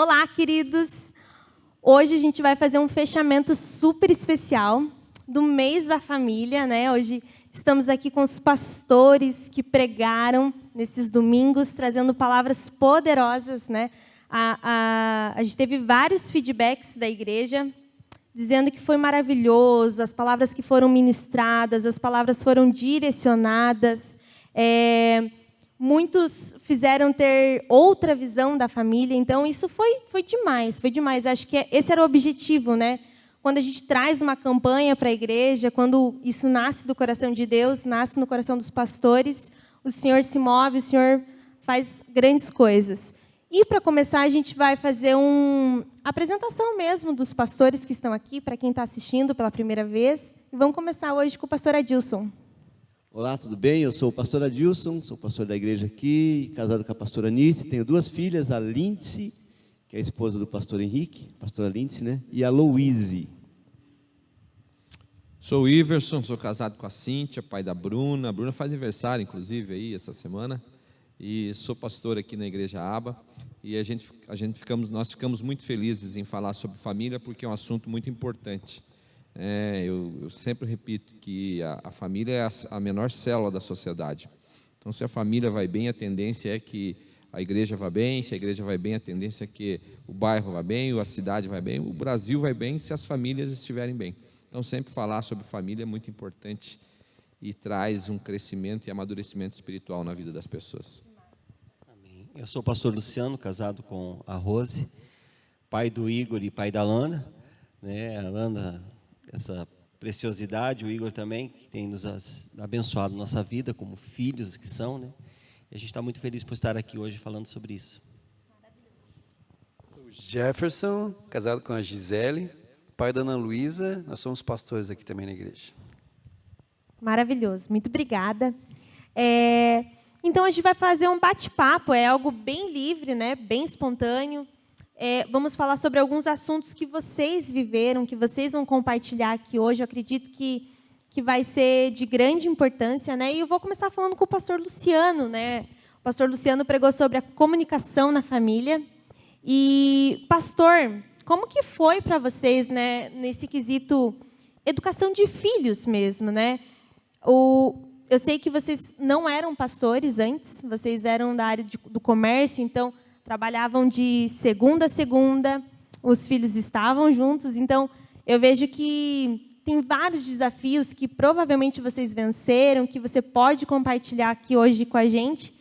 Olá, queridos! Hoje a gente vai fazer um fechamento super especial do mês da família, né? Hoje estamos aqui com os pastores que pregaram nesses domingos, trazendo palavras poderosas, né? A gente teve vários feedbacks da igreja, dizendo que foi maravilhoso, as palavras que foram ministradas, as palavras foram direcionadas. Muitos fizeram ter outra visão da família, então isso foi demais, foi demais. Acho que esse era o objetivo, né? Quando a gente traz uma campanha para a igreja, quando isso nasce do coração de Deus, nasce no coração dos pastores, o Senhor se move, o Senhor faz grandes coisas. E, para começar, a gente vai fazer uma apresentação mesmo dos pastores que estão aqui, para quem está assistindo pela primeira vez. E vamos começar hoje com o pastor Adilson. Olá, tudo bem? Eu sou o pastor Adilson, sou pastor da igreja aqui, casado com a pastora Nice. Tenho duas filhas, a Lindsay, que é a esposa do pastor Henrique, pastora Lindsay, né? E a Louise. Sou o Iverson, sou casado com a Cíntia, pai da Bruna. A Bruna faz aniversário, inclusive, aí essa semana. E sou pastor aqui na igreja Aba. E nós ficamos muito felizes em falar sobre família, porque é um assunto muito importante. Eu sempre repito que a família é a menor célula da sociedade. Então, se a família vai bem, a tendência é que a igreja vá bem. Se a igreja vai bem, a tendência é que o bairro vá bem, a cidade vai bem, o Brasil vai bem, se as famílias estiverem bem. Então, sempre falar sobre família é muito importante e traz um crescimento e amadurecimento espiritual na vida das pessoas. Amém. Eu sou o pastor Luciano, casado com a Rose, pai do Igor e pai da Lana, né? A Lana, essa preciosidade, o Igor também, que tem nos abençoado nossa vida como filhos que são, né? E a gente está muito feliz por estar aqui hoje falando sobre isso. Sou o Jefferson, casado com a Gisele, pai da Ana Luísa. Nós somos pastores aqui também na igreja. Maravilhoso, muito obrigada. Então, a gente vai fazer um bate-papo, é algo bem livre, né? Bem espontâneo. Vamos falar sobre alguns assuntos que vocês viveram, que vocês vão compartilhar aqui hoje. Eu acredito que vai ser de grande importância, né? E eu vou começar falando com o pastor Luciano, né? O pastor Luciano pregou sobre a comunicação na família. E, pastor, como que foi para vocês, né, nesse quesito educação de filhos mesmo, né? Eu sei que vocês não eram pastores antes, vocês eram da área do comércio, então trabalhavam de segunda a segunda, os filhos estavam juntos, então eu vejo que tem vários desafios que provavelmente vocês venceram, que você pode compartilhar aqui hoje com a gente.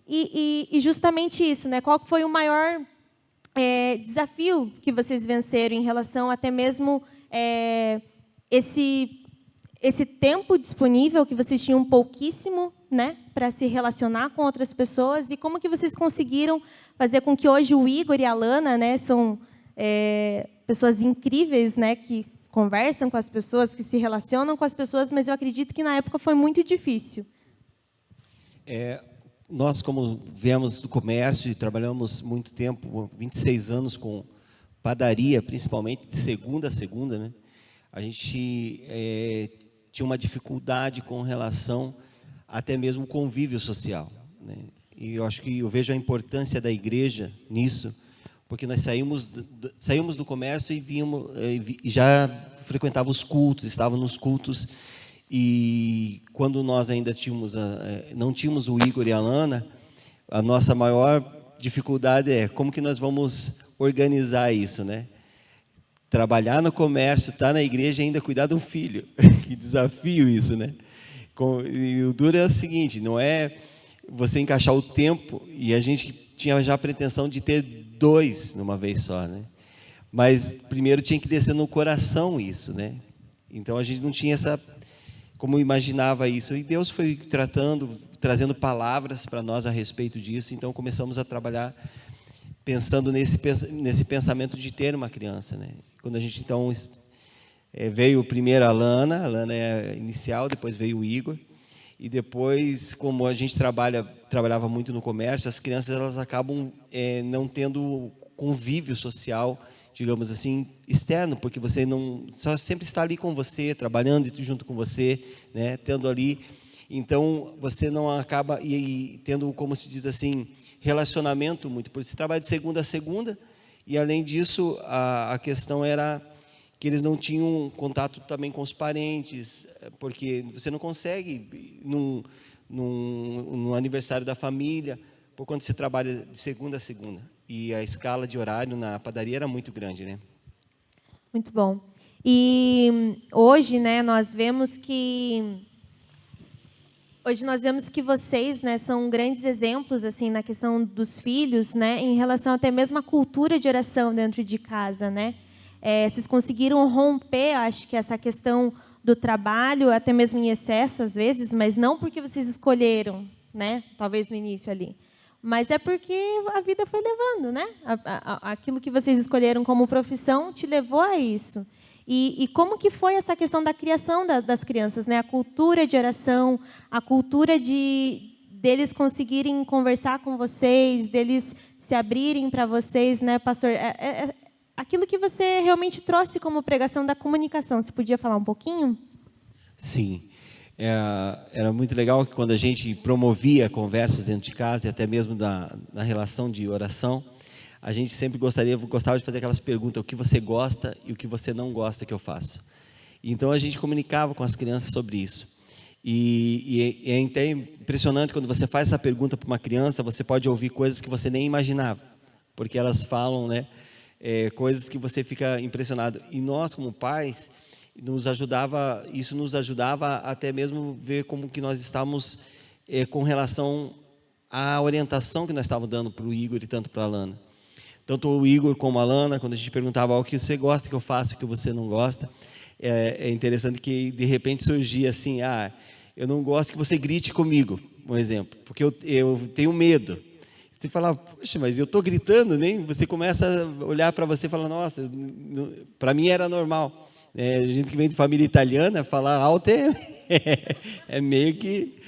E justamente isso, né? Qual foi o maior desafio que vocês venceram em relação até mesmo esse tempo disponível que vocês tinham pouquíssimo, né, para se relacionar com outras pessoas, e como que vocês conseguiram fazer com que hoje o Igor e a Lana, né, são pessoas incríveis, né, que conversam com as pessoas, que se relacionam com as pessoas, mas eu acredito que na época foi muito difícil. Nós, como viemos do comércio e trabalhamos muito tempo, 26 anos com padaria, principalmente de segunda a segunda, né, a gente tinha uma dificuldade com relação até mesmo convívio social, né? E eu vejo a importância da igreja nisso, porque nós saímos do comércio e já frequentava os cultos, estávamos nos cultos, e quando nós ainda não tínhamos o Igor e a Lana, a nossa maior dificuldade é como que nós vamos organizar isso, né? Trabalhar no comércio, estar na igreja e ainda cuidar de um filho. Que desafio isso, né? E o duro é o seguinte, não é você encaixar o tempo, e a gente tinha já a pretensão de ter 2 numa vez só, né? Mas primeiro tinha que descer no coração isso, né? Então a gente não tinha como imaginava isso, e Deus foi trazendo palavras para nós a respeito disso, então começamos a trabalhar pensando nesse pensamento de ter uma criança, né? Quando a gente então veio primeiro a Lana é a inicial, depois veio o Igor, e depois, como a gente trabalhava muito no comércio, as crianças elas acabam não tendo convívio social, digamos assim, externo, porque você não só sempre está ali com você, trabalhando junto com você, né, tendo ali, então você não acaba tendo, como se diz assim, relacionamento muito, porque você trabalha de segunda a segunda, E, além disso, a questão era que eles não tinham contato também com os parentes, porque você não consegue no aniversário da família, por quando você trabalha de segunda a segunda. E a escala de horário na padaria era muito grande, né? Muito bom. E hoje, né, nós vemos que vocês, né, são grandes exemplos assim na questão dos filhos, né, em relação até mesmo à cultura de oração dentro de casa, né? Vocês conseguiram romper, acho que essa questão do trabalho, até mesmo em excesso às vezes, mas não porque vocês escolheram, né? Talvez no início ali, mas é porque a vida foi levando, né? Aquilo que vocês escolheram como profissão te levou a isso. E como que foi essa questão da criação das crianças, né? A cultura de oração, a cultura deles conseguirem conversar com vocês, deles se abrirem para vocês, né, pastor? Aquilo que você realmente trouxe como pregação da comunicação. Você podia falar um pouquinho? Sim. Era muito legal que quando a gente promovia conversas dentro de casa e até mesmo na relação de oração, a gente sempre gostava de fazer aquelas perguntas: o que você gosta e o que você não gosta que eu faço. Então a gente comunicava com as crianças sobre isso. E é até impressionante quando você faz essa pergunta para uma criança, você pode ouvir coisas que você nem imaginava, porque elas falam, né, coisas que você fica impressionado. E nós, como pais, isso nos ajudava até mesmo ver como que nós estávamos com relação à orientação que nós estávamos dando para o Igor e tanto para a Lana. Tanto o Igor como a Lana, quando a gente perguntava o que você gosta que eu faço, o que você não gosta, é interessante que de repente surgia assim: eu não gosto que você grite comigo, um exemplo, porque eu tenho medo. Você fala: poxa, mas eu estou gritando, nem? Você começa a olhar para você e fala: nossa, para mim era normal. A gente que vem de família italiana, falar alto é meio que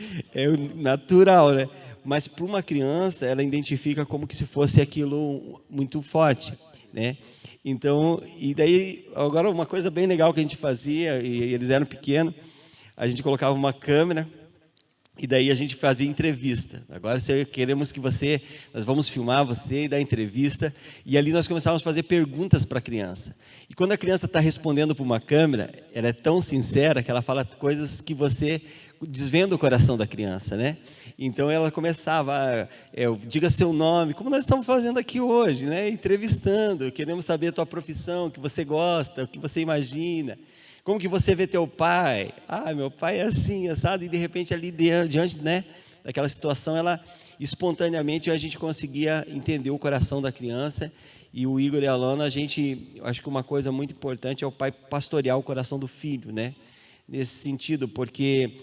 natural, né? Mas para uma criança, ela identifica como que se fosse aquilo muito forte, né? Então, e daí, agora uma coisa bem legal que a gente fazia, e eles eram pequenos, a gente colocava uma câmera e daí a gente fazia entrevista. Agora queremos que nós vamos filmar você e dar entrevista, e ali nós começávamos a fazer perguntas para a criança. E quando a criança está respondendo para uma câmera, ela é tão sincera que ela fala coisas que você desvenda o coração da criança, né? Então ela começava: diga seu nome, como nós estamos fazendo aqui hoje, né? Entrevistando, queremos saber a tua profissão, o que você gosta, o que você imagina. Como que você vê teu pai? Meu pai é assim, assado. E de repente ali diante, né, daquela situação, ela espontaneamente a gente conseguia entender o coração da criança. E o Igor e a Lana, eu acho que uma coisa muito importante é o pai pastorear o coração do filho, né? Nesse sentido, porque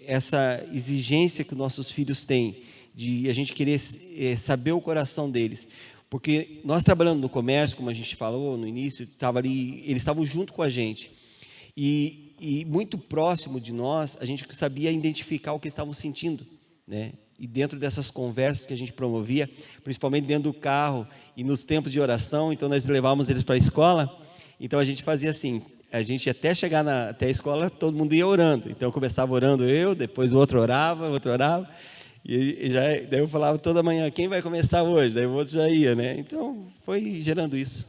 essa exigência que nossos filhos têm de a gente querer saber o coração deles. Porque nós trabalhando no comércio, como a gente falou no início, eles estavam junto com a gente. E muito próximo de nós, a gente sabia identificar o que eles estavam sentindo, né? E dentro dessas conversas que a gente promovia, principalmente dentro do carro e nos tempos de oração, então nós levávamos eles para a escola, então a gente fazia assim: a gente até chegar até a escola, todo mundo ia orando. Então eu começava orando depois o outro orava. E daí eu falava toda manhã: quem vai começar hoje? Daí o outro já ia, né? Então foi gerando isso.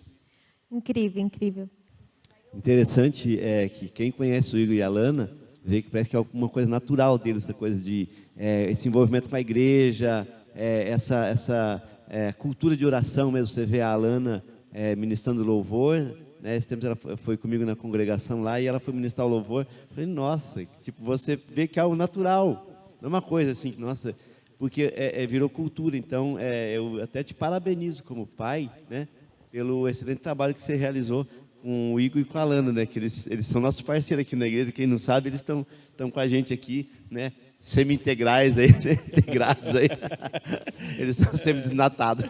Incrível, incrível. Interessante que quem conhece o Igor e a Lana vê que parece que é alguma coisa natural deles, essa coisa de esse envolvimento com a igreja, essa cultura de oração mesmo. Você vê a Lana ministrando louvor, né? Esse tempo ela foi comigo na congregação lá e ela foi ministrar o louvor. Eu falei: nossa, tipo, você vê que é algo natural. Não é uma coisa assim que, nossa, porque virou cultura. Então, eu até te parabenizo como pai, né, pelo excelente trabalho que você realizou com o Igor e com a Lana, né, que eles são nossos parceiros aqui na igreja. Quem não sabe, eles estão com a gente aqui, né, semi-integrais aí, né, integrados aí. Eles são semi-desnatados.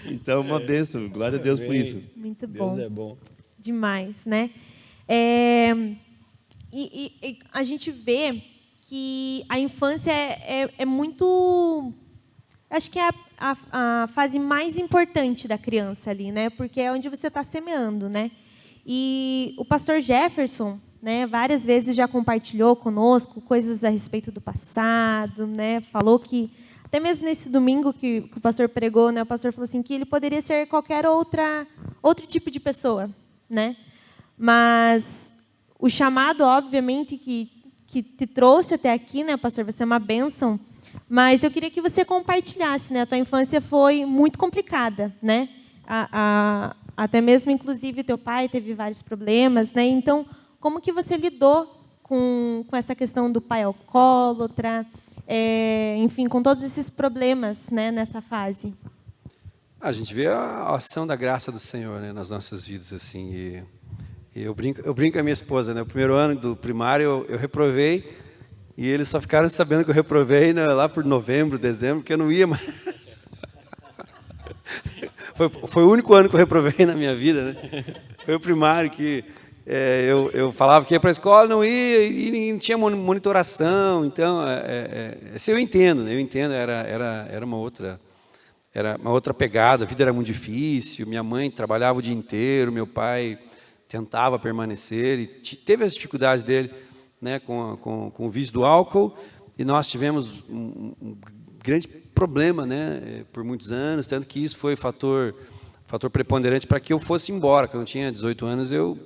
Então, uma bênção. Glória a Deus por isso. Muito bom. Deus é bom. Demais, né? E a gente vê que a infância é muito... Acho que é a fase mais importante da criança ali, né? Porque é onde você está semeando, né? E o pastor Jefferson, né, várias vezes já compartilhou conosco coisas a respeito do passado, né? Falou que até mesmo nesse domingo que o pastor pregou, né, o pastor falou assim que ele poderia ser qualquer outro tipo de pessoa, né? Mas o chamado, obviamente, que te trouxe até aqui, né, pastor, você é uma bênção, mas eu queria que você compartilhasse, né? A tua infância foi muito complicada, né? Até mesmo, inclusive, teu pai teve vários problemas, né? Então, como que você lidou com essa questão do pai alcoólatra, enfim, com todos esses problemas, né, nessa fase? A gente vê a ação da graça do Senhor, né, nas nossas vidas, assim. E eu brinco com a minha esposa, né? O primeiro ano do primário eu reprovei e eles só ficaram sabendo que eu reprovei, né, lá por novembro, dezembro, que eu não ia mais. Foi o único ano que eu reprovei na minha vida, né? Foi o primário que eu falava que ia para a escola, não ia, e não tinha monitoração. Então, assim, eu entendo, né? Era uma outra pegada, a vida era muito difícil, minha mãe trabalhava o dia inteiro, meu pai tentava permanecer, e teve as dificuldades dele, né, com o vício do álcool, e nós tivemos um grande problema, né, por muitos anos, tanto que isso foi fator preponderante para que eu fosse embora. Quando eu tinha 18 anos, eu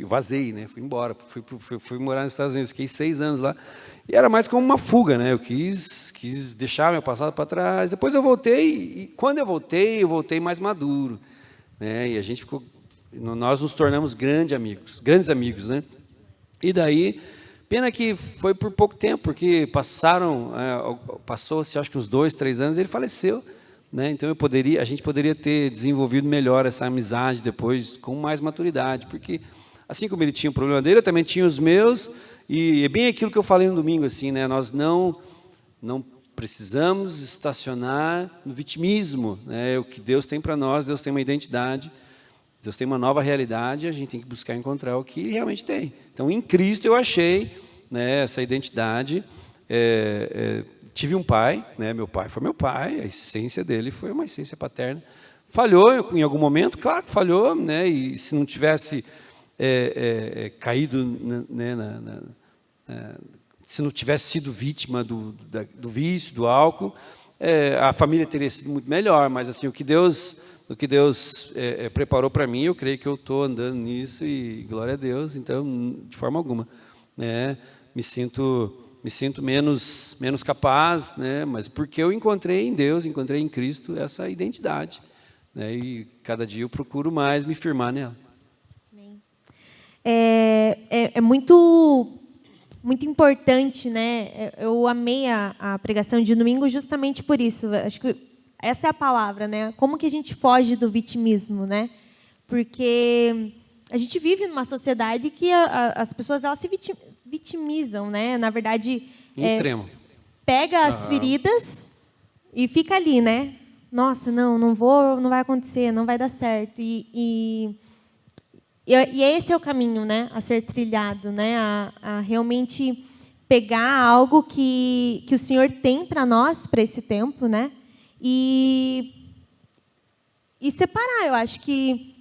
vazei, né, fui embora, fui morar nos Estados Unidos, fiquei 6 anos lá, e era mais como uma fuga, né, eu quis deixar meu passado para trás. Depois eu voltei, e quando eu voltei mais maduro, né, e a gente nós nos tornamos grandes amigos, né, e daí, pena que foi por pouco tempo, porque passou-se acho que uns 2, 3 anos, e ele faleceu, né? Então a gente poderia ter desenvolvido melhor essa amizade depois, com mais maturidade, porque assim como ele tinha o problema dele, eu também tinha os meus, e é bem aquilo que eu falei no domingo, assim, né? Nós não precisamos estacionar no vitimismo, né? O que Deus tem para nós, Deus tem uma identidade, Deus tem uma nova realidade, a gente tem que buscar encontrar o que Ele realmente tem. Então, em Cristo eu achei, né, essa identidade. Tive um pai, né, meu pai foi meu pai, a essência dele foi uma essência paterna. Falhou em algum momento, claro que falhou, né, e se não tivesse caído, né, se não tivesse sido vítima do vício, do álcool, a família teria sido muito melhor, mas assim, o que Deus preparou para mim, eu creio que eu estou andando nisso, e glória a Deus, então, de forma alguma, né, me sinto menos capaz, né, mas porque eu encontrei em Deus, encontrei em Cristo essa identidade, né, e cada dia eu procuro mais me firmar nela. É muito importante, né? Eu amei a pregação de domingo justamente por isso. Acho que essa é a palavra, né? Como que a gente foge do vitimismo, né? Porque a gente vive numa sociedade que as pessoas elas se vitimizam, né? Na verdade, Em extremo. Pega as feridas e fica ali, né? Nossa, não vai acontecer, não vai dar certo. E esse é o caminho, né, a ser trilhado, né, a realmente pegar algo que o Senhor tem para nós, para esse tempo, né, e separar. Eu acho que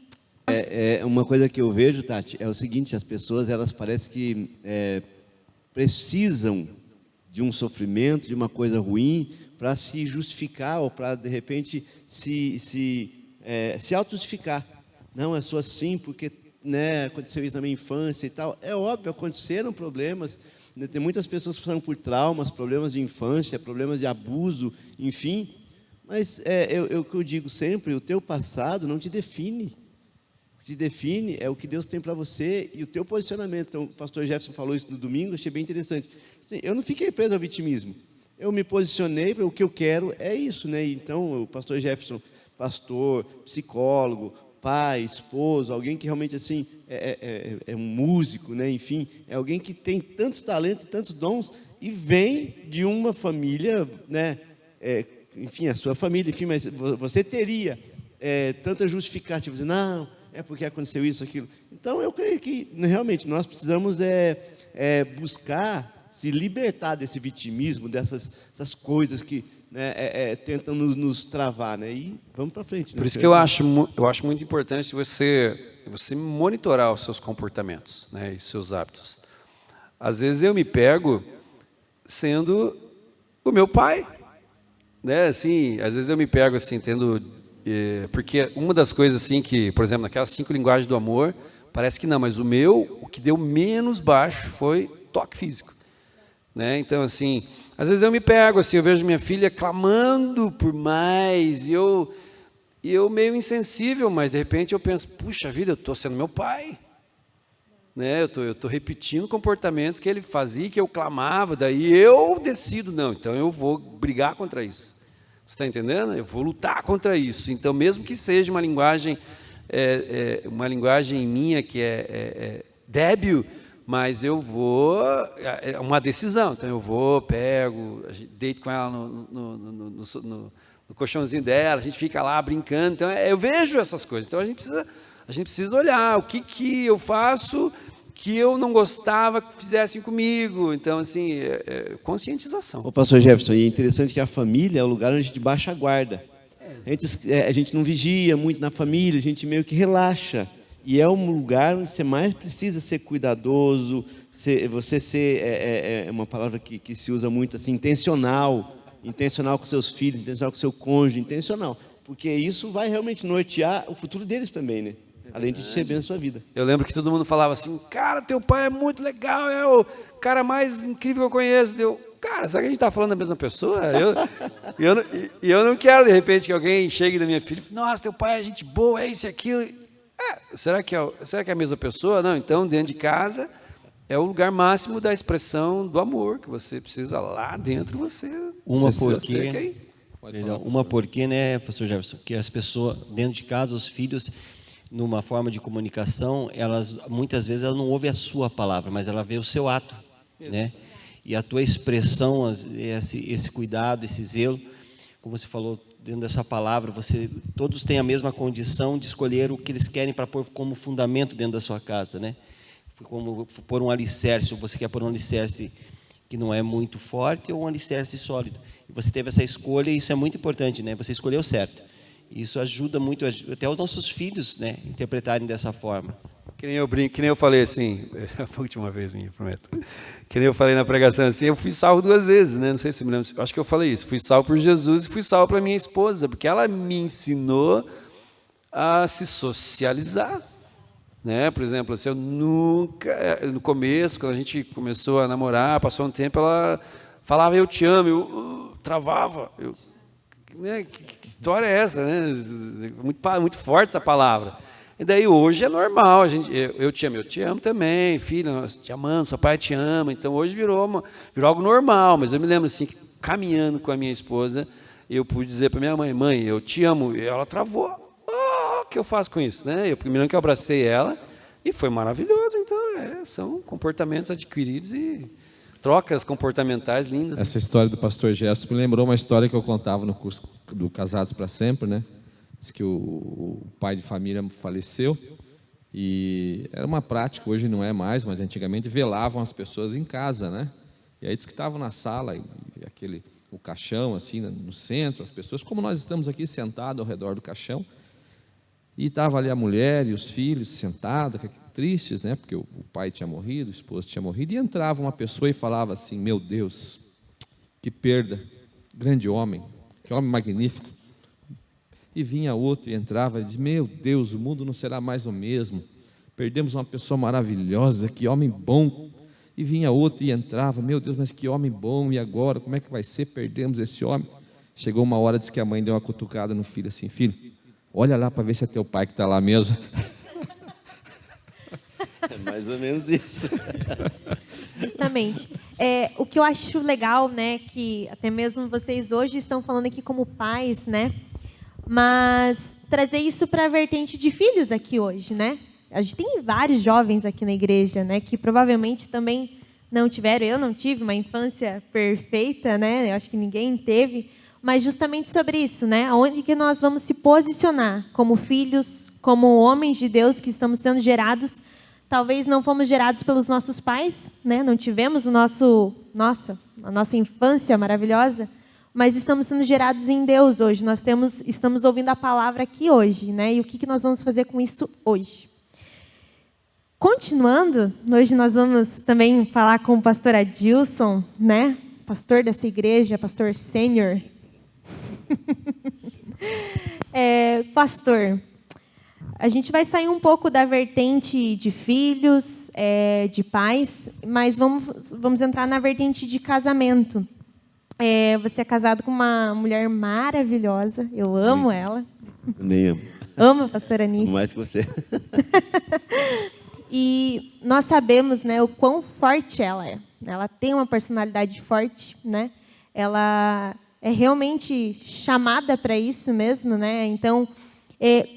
uma coisa que eu vejo, Tati, é o seguinte: as pessoas, elas parecem que precisam de um sofrimento, de uma coisa ruim, para se justificar ou para, de repente, se auto-justificar. Não, eu sou assim porque, né, aconteceu isso na minha infância e tal. É óbvio, aconteceram problemas, né, tem muitas pessoas que passaram por traumas, problemas de infância, problemas de abuso, enfim. Mas o que eu digo sempre: o teu passado não te define. O que te define é o que Deus tem para você e o teu posicionamento. Então, o pastor Jefferson falou isso no domingo, achei bem interessante. Eu não fiquei preso ao vitimismo. Eu me posicionei para o que eu quero, é isso, né? Então, o pastor Jefferson, pastor, psicólogo, pai, esposo, alguém que realmente assim é um músico, né? Enfim, é alguém que tem tantos talentos, tantos dons, e vem de uma família, né? Enfim, a sua família, enfim, mas você teria tanta justificativa, dizer, não, é porque aconteceu isso, aquilo. Então, eu creio que realmente nós precisamos buscar se libertar desse vitimismo, dessas coisas que, né, tentam nos travar, né? E vamos para frente. Né? Por isso que eu acho muito importante você monitorar os seus comportamentos, né, e seus hábitos. Às vezes eu me pego sendo o meu pai, né, assim, às vezes eu me pego assim, porque uma das coisas assim que, por exemplo, naquelas 5 linguagens do amor, parece que não, mas o que deu menos baixo foi toque físico, né? Então, assim, às vezes eu me pego assim, eu vejo minha filha clamando por mais, e eu meio insensível, mas de repente eu penso, puxa vida, eu estou sendo meu pai, né? Eu estou repetindo comportamentos que ele fazia, que eu clamava, daí eu decido, não, então eu vou brigar contra isso. Você está entendendo? Eu vou lutar contra isso. Então, mesmo que seja uma linguagem minha que é débil, mas eu vou, é uma decisão. Então, eu vou, pego, deito com ela no colchãozinho dela, a gente fica lá brincando. Então, eu vejo essas coisas. Então, a gente precisa olhar o que eu faço que eu não gostava que fizessem comigo. Então, assim, conscientização. Ô, pastor Jefferson, e é interessante que a família é o lugar onde a gente baixa a guarda. A gente não vigia muito na família, a gente meio que relaxa. E é um lugar onde você mais precisa ser cuidadoso, você ser, uma palavra que se usa muito assim, intencional com seus filhos, intencional com seu cônjuge, intencional. Porque isso vai realmente nortear o futuro deles também, né? Além de te bem a sua vida. Eu lembro que todo mundo falava assim, cara, teu pai é muito legal, é o cara mais incrível que eu conheço. Cara, será que a gente está falando da mesma pessoa? Eu não quero, de repente, que alguém chegue da minha filha e fale, nossa, teu pai é gente boa, é isso e aquilo. Será que é a mesma pessoa? Não, então, dentro de casa, é o lugar máximo da expressão do amor, que você precisa lá dentro, porque, né, pastor Jefferson, que as pessoas, dentro de casa, os filhos, numa forma de comunicação, muitas vezes ela não ouve a sua palavra, mas ela vê o seu ato, né? E a tua expressão, esse cuidado, esse zelo, como você falou, dentro dessa palavra, todos têm a mesma condição de escolher o que eles querem para pôr como fundamento dentro da sua casa, né? Como pôr um alicerce, ou você quer pôr um alicerce que não é muito forte ou um alicerce sólido. E você teve essa escolha, e isso é muito importante, né? Você escolheu certo. Isso ajuda muito, até os nossos filhos, né, interpretarem dessa forma. Que nem eu brinco, que nem eu falei assim, a última vez minha, prometo. Que nem eu falei na pregação assim, eu fui salvo 2 vezes, né? Não sei se me lembro, acho que eu falei isso. Fui salvo por Jesus e fui salvo pela minha esposa, porque ela me ensinou a se socializar, né? Por exemplo, assim, eu nunca, no começo, quando a gente começou a namorar, passou um tempo, ela falava eu te amo, eu travava, né, que história é essa, né? Muito forte essa palavra. E daí hoje é normal, eu te amo também, filha, nós te amamos, seu pai te ama. Então hoje virou algo normal, mas eu me lembro assim, que caminhando com a minha esposa, eu pude dizer para minha mãe, eu te amo, e ela travou. O que eu faço com isso, né? Eu primeiro que eu abracei ela e foi maravilhoso. Então são comportamentos adquiridos e trocas comportamentais lindas. Essa história do pastor Gerson me lembrou uma história que eu contava no curso do Casados para Sempre, né? Diz que o pai de família faleceu e era uma prática, hoje não é mais, mas antigamente velavam as pessoas em casa, né? E aí diz que estavam na sala, o caixão assim no centro, as pessoas, como nós estamos aqui sentados ao redor do caixão, e estava ali a mulher e os filhos sentados, tristes, né? Porque o pai tinha morrido, o esposo tinha morrido, e entrava uma pessoa e falava assim, meu Deus, que perda, grande homem, que homem magnífico. E vinha outro e entrava e dizia, meu Deus, o mundo não será mais o mesmo, perdemos uma pessoa maravilhosa, que homem bom. E vinha outro e entrava, meu Deus, mas que homem bom, e agora, como é que vai ser, perdemos esse homem. Chegou uma hora, disse que a mãe deu uma cutucada no filho, assim, filho, olha lá para ver se é teu pai que está lá mesmo. É mais ou menos isso. Justamente. O que eu acho legal, né, que até mesmo vocês hoje estão falando aqui como pais, né, mas trazer isso para a vertente de filhos aqui hoje, né? A gente tem vários jovens aqui na igreja, né, que provavelmente também não tiveram, eu não tive uma infância perfeita, né? Eu acho que ninguém teve, mas justamente sobre isso, né? Onde que nós vamos se posicionar como filhos, como homens de Deus que estamos sendo gerados. Talvez não fomos gerados pelos nossos pais, né? Não tivemos a nossa infância maravilhosa, mas estamos sendo gerados em Deus hoje. Estamos ouvindo a palavra aqui hoje, né? E o que nós vamos fazer com isso hoje? Continuando, hoje nós vamos também falar com o pastor Adilson, né? Pastor dessa igreja, pastor sênior. Pastor, a gente vai sair um pouco da vertente de filhos, de pais, mas vamos entrar na vertente de casamento. Você é casado com uma mulher maravilhosa, eu amo ela. Também amo. Amo a pastora Anice. Mais que você. E nós sabemos, né, o quão forte ela é. Ela tem uma personalidade forte, né? Ela é realmente chamada para isso mesmo, né? Então,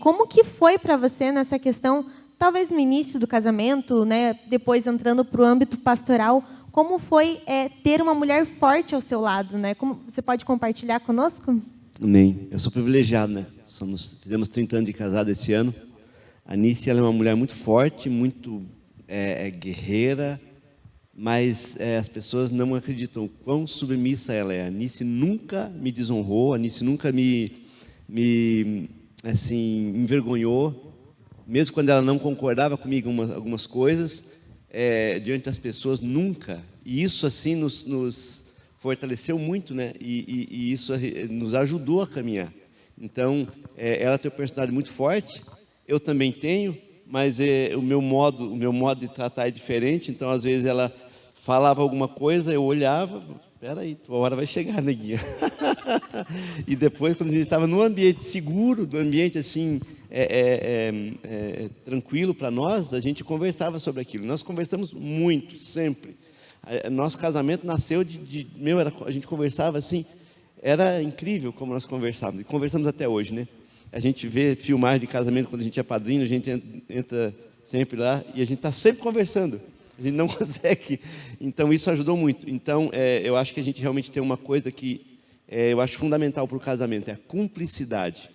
como que foi para você nessa questão, talvez no início do casamento, né, depois entrando para o âmbito pastoral, como foi ter uma mulher forte ao seu lado, né? Como você pode compartilhar conosco? Amém. Eu sou privilegiado, né? Fizemos 30 anos de casado esse ano. A Anice, ela é uma mulher muito forte, muito guerreira, mas as pessoas não acreditam o quão submissa ela é. A Anice nunca me desonrou, a Anice nunca me envergonhou, mesmo quando ela não concordava comigo em algumas coisas, diante das pessoas, nunca. E isso assim nos fortaleceu muito, né? E isso nos ajudou a caminhar. Então, ela tem uma personalidade muito forte. Eu também tenho, mas o meu modo de tratar é diferente. Então, às vezes, ela falava alguma coisa, eu olhava, espera aí, tua hora vai chegar, neguinha. E depois, quando a gente estava num ambiente seguro, num ambiente assim, tranquilo para nós, a gente conversava sobre aquilo. Nós conversamos muito, sempre. Nosso casamento nasceu a gente conversava assim, era incrível como nós conversávamos, e conversamos até hoje, né? A gente vê filmagem de casamento quando a gente é padrinho, a gente entra sempre lá e a gente está sempre conversando. A gente não consegue. Então, isso ajudou muito. Então, eu acho que a gente realmente tem uma coisa que eu acho fundamental para o casamento, é a cumplicidade.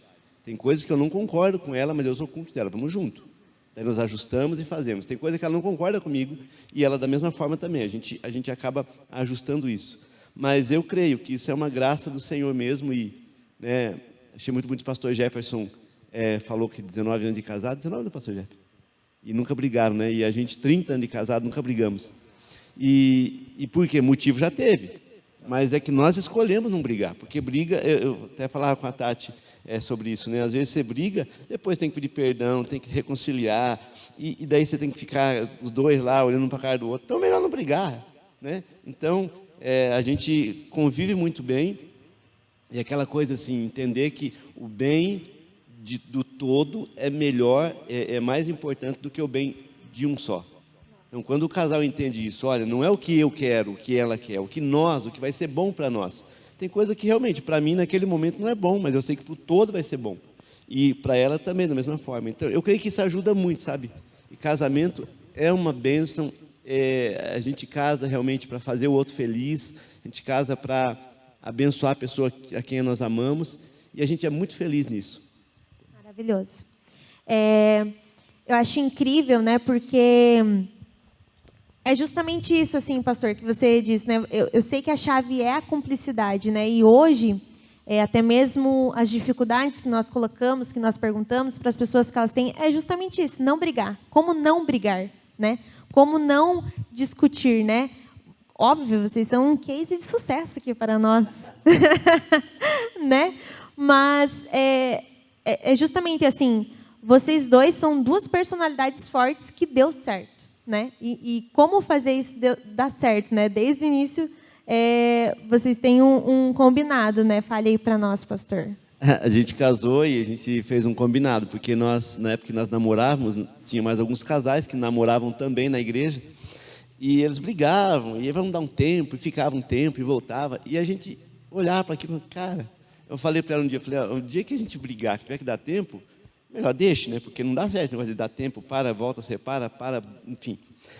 Tem coisas que eu não concordo com ela, mas eu sou cúmplice dela, vamos junto. Daí nos ajustamos e fazemos. Tem coisa que ela não concorda comigo e ela da mesma forma também. A gente acaba ajustando isso. Mas eu creio que isso é uma graça do Senhor mesmo e, né, achei muito bonito o pastor Jefferson falou que 19 anos de casado, 19 anos, pastor Jefferson? E nunca brigaram, né? E a gente, 30 anos de casado, nunca brigamos. E por quê? Motivo já teve. Mas é que nós escolhemos não brigar. Porque briga, eu até falava com a Tati sobre isso, né? Às vezes você briga, depois tem que pedir perdão, tem que reconciliar. E daí você tem que ficar os dois lá, olhando um para a cara do outro. Então, melhor não brigar, né? Então, a gente convive muito bem. E aquela coisa assim, entender que o bem do todo é melhor, é mais importante do que o bem de um só. Então, quando o casal entende isso, olha, não é o que eu quero, o que ela quer, o que vai ser bom para nós. Tem coisa que realmente, para mim, naquele momento não é bom, mas eu sei que para o todo vai ser bom. E para ela também, da mesma forma. Então, eu creio que isso ajuda muito, sabe? E casamento é uma bênção, a gente casa realmente para fazer o outro feliz, a gente casa para abençoar a pessoa a quem nós amamos, e a gente é muito feliz nisso. Maravilhoso. Eu acho incrível, né, porque é justamente isso, assim, pastor, que você disse, né, eu sei que a chave é a cumplicidade, né, e hoje, até mesmo as dificuldades que nós colocamos, que nós perguntamos para as pessoas que elas têm, é justamente isso, não brigar. Como não brigar, né? Como não discutir, né? Óbvio, vocês são um case de sucesso aqui para nós, né? Mas é justamente assim, vocês dois são duas personalidades fortes que deu certo, né? E como fazer isso dar certo, né? Desde o início, vocês têm um combinado, né? Fale aí para nós, pastor. A gente casou e a gente fez um combinado, porque nós, na época que nós namorávamos, tinha mais alguns casais que namoravam também na igreja, e eles brigavam, e vamos dar um tempo, e ficava um tempo, e voltava, e a gente olhava para aquilo, cara, eu falei para ela um dia, o dia que a gente brigar, que tiver que dar tempo, melhor deixe, né, porque não dá certo o negócio de dar tempo, volta, separa, enfim.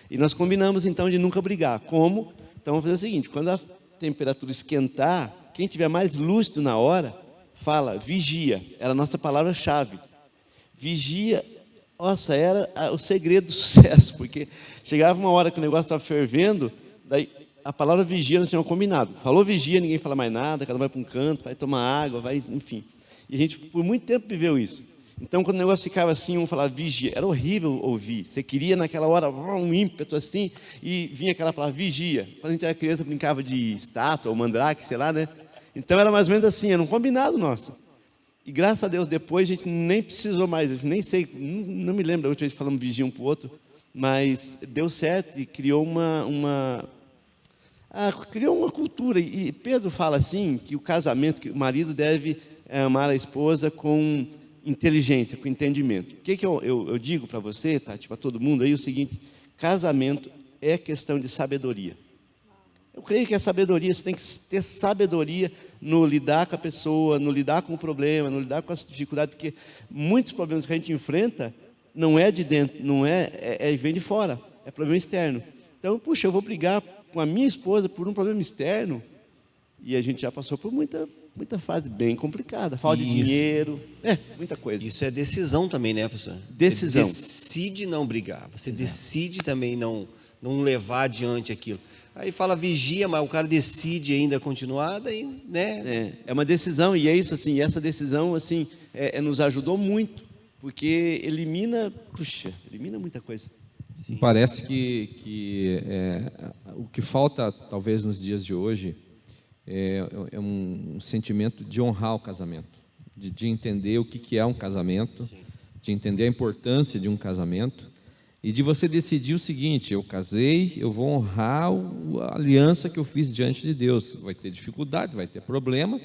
E nós combinamos, então, de nunca brigar. Como? Então, vamos fazer o seguinte, quando a temperatura esquentar, quem tiver mais lúcido na hora, fala, vigia, era a nossa palavra-chave. Vigia, nossa, era o segredo do sucesso, porque chegava uma hora que o negócio estava fervendo, daí a palavra vigia nós tínhamos combinado. Falou vigia, ninguém fala mais nada, cada um vai para um canto, vai tomar água, enfim. E a gente, por muito tempo, viveu isso. Então, quando o negócio ficava assim, um falava vigia, era horrível ouvir. Você queria, naquela hora, um ímpeto assim, e vinha aquela palavra vigia. Quando a gente era criança, brincava de estátua, ou mandrake, sei lá, né? Então era mais ou menos assim, era um combinado nosso. E graças a Deus depois a gente nem precisou mais, nem sei, não me lembro da última vez que falamos vigia um para o outro, mas deu certo e criou criou uma cultura. E Pedro fala assim, que o casamento, que o marido deve amar a esposa com inteligência, com entendimento. O que eu digo para você, Tati, para todo mundo aí, o seguinte: casamento é questão de sabedoria. Eu creio que a sabedoria, você tem que ter sabedoria no lidar com a pessoa, no lidar com o problema, no lidar com as dificuldades, porque muitos problemas que a gente enfrenta não é de dentro, não vem de fora, é problema externo. Então, puxa, eu vou brigar com a minha esposa por um problema externo, e a gente já passou por muita fase bem complicada, falta de dinheiro, muita coisa. Isso é decisão também, né, professor? Decisão. Você decide não brigar, você decide também não levar adiante aquilo. Aí fala vigia, mas o cara decide ainda continuar, daí, né? É uma decisão, e é isso, assim, e essa decisão, assim, nos ajudou muito, porque elimina muita coisa. Sim. Parece que o que falta, talvez, nos dias de hoje, é um sentimento de honrar o casamento, de entender o que é um casamento, sim, de entender a importância de um casamento, e de você decidir o seguinte: eu casei, eu vou honrar a aliança que eu fiz diante de Deus. Vai ter dificuldade, vai ter problema,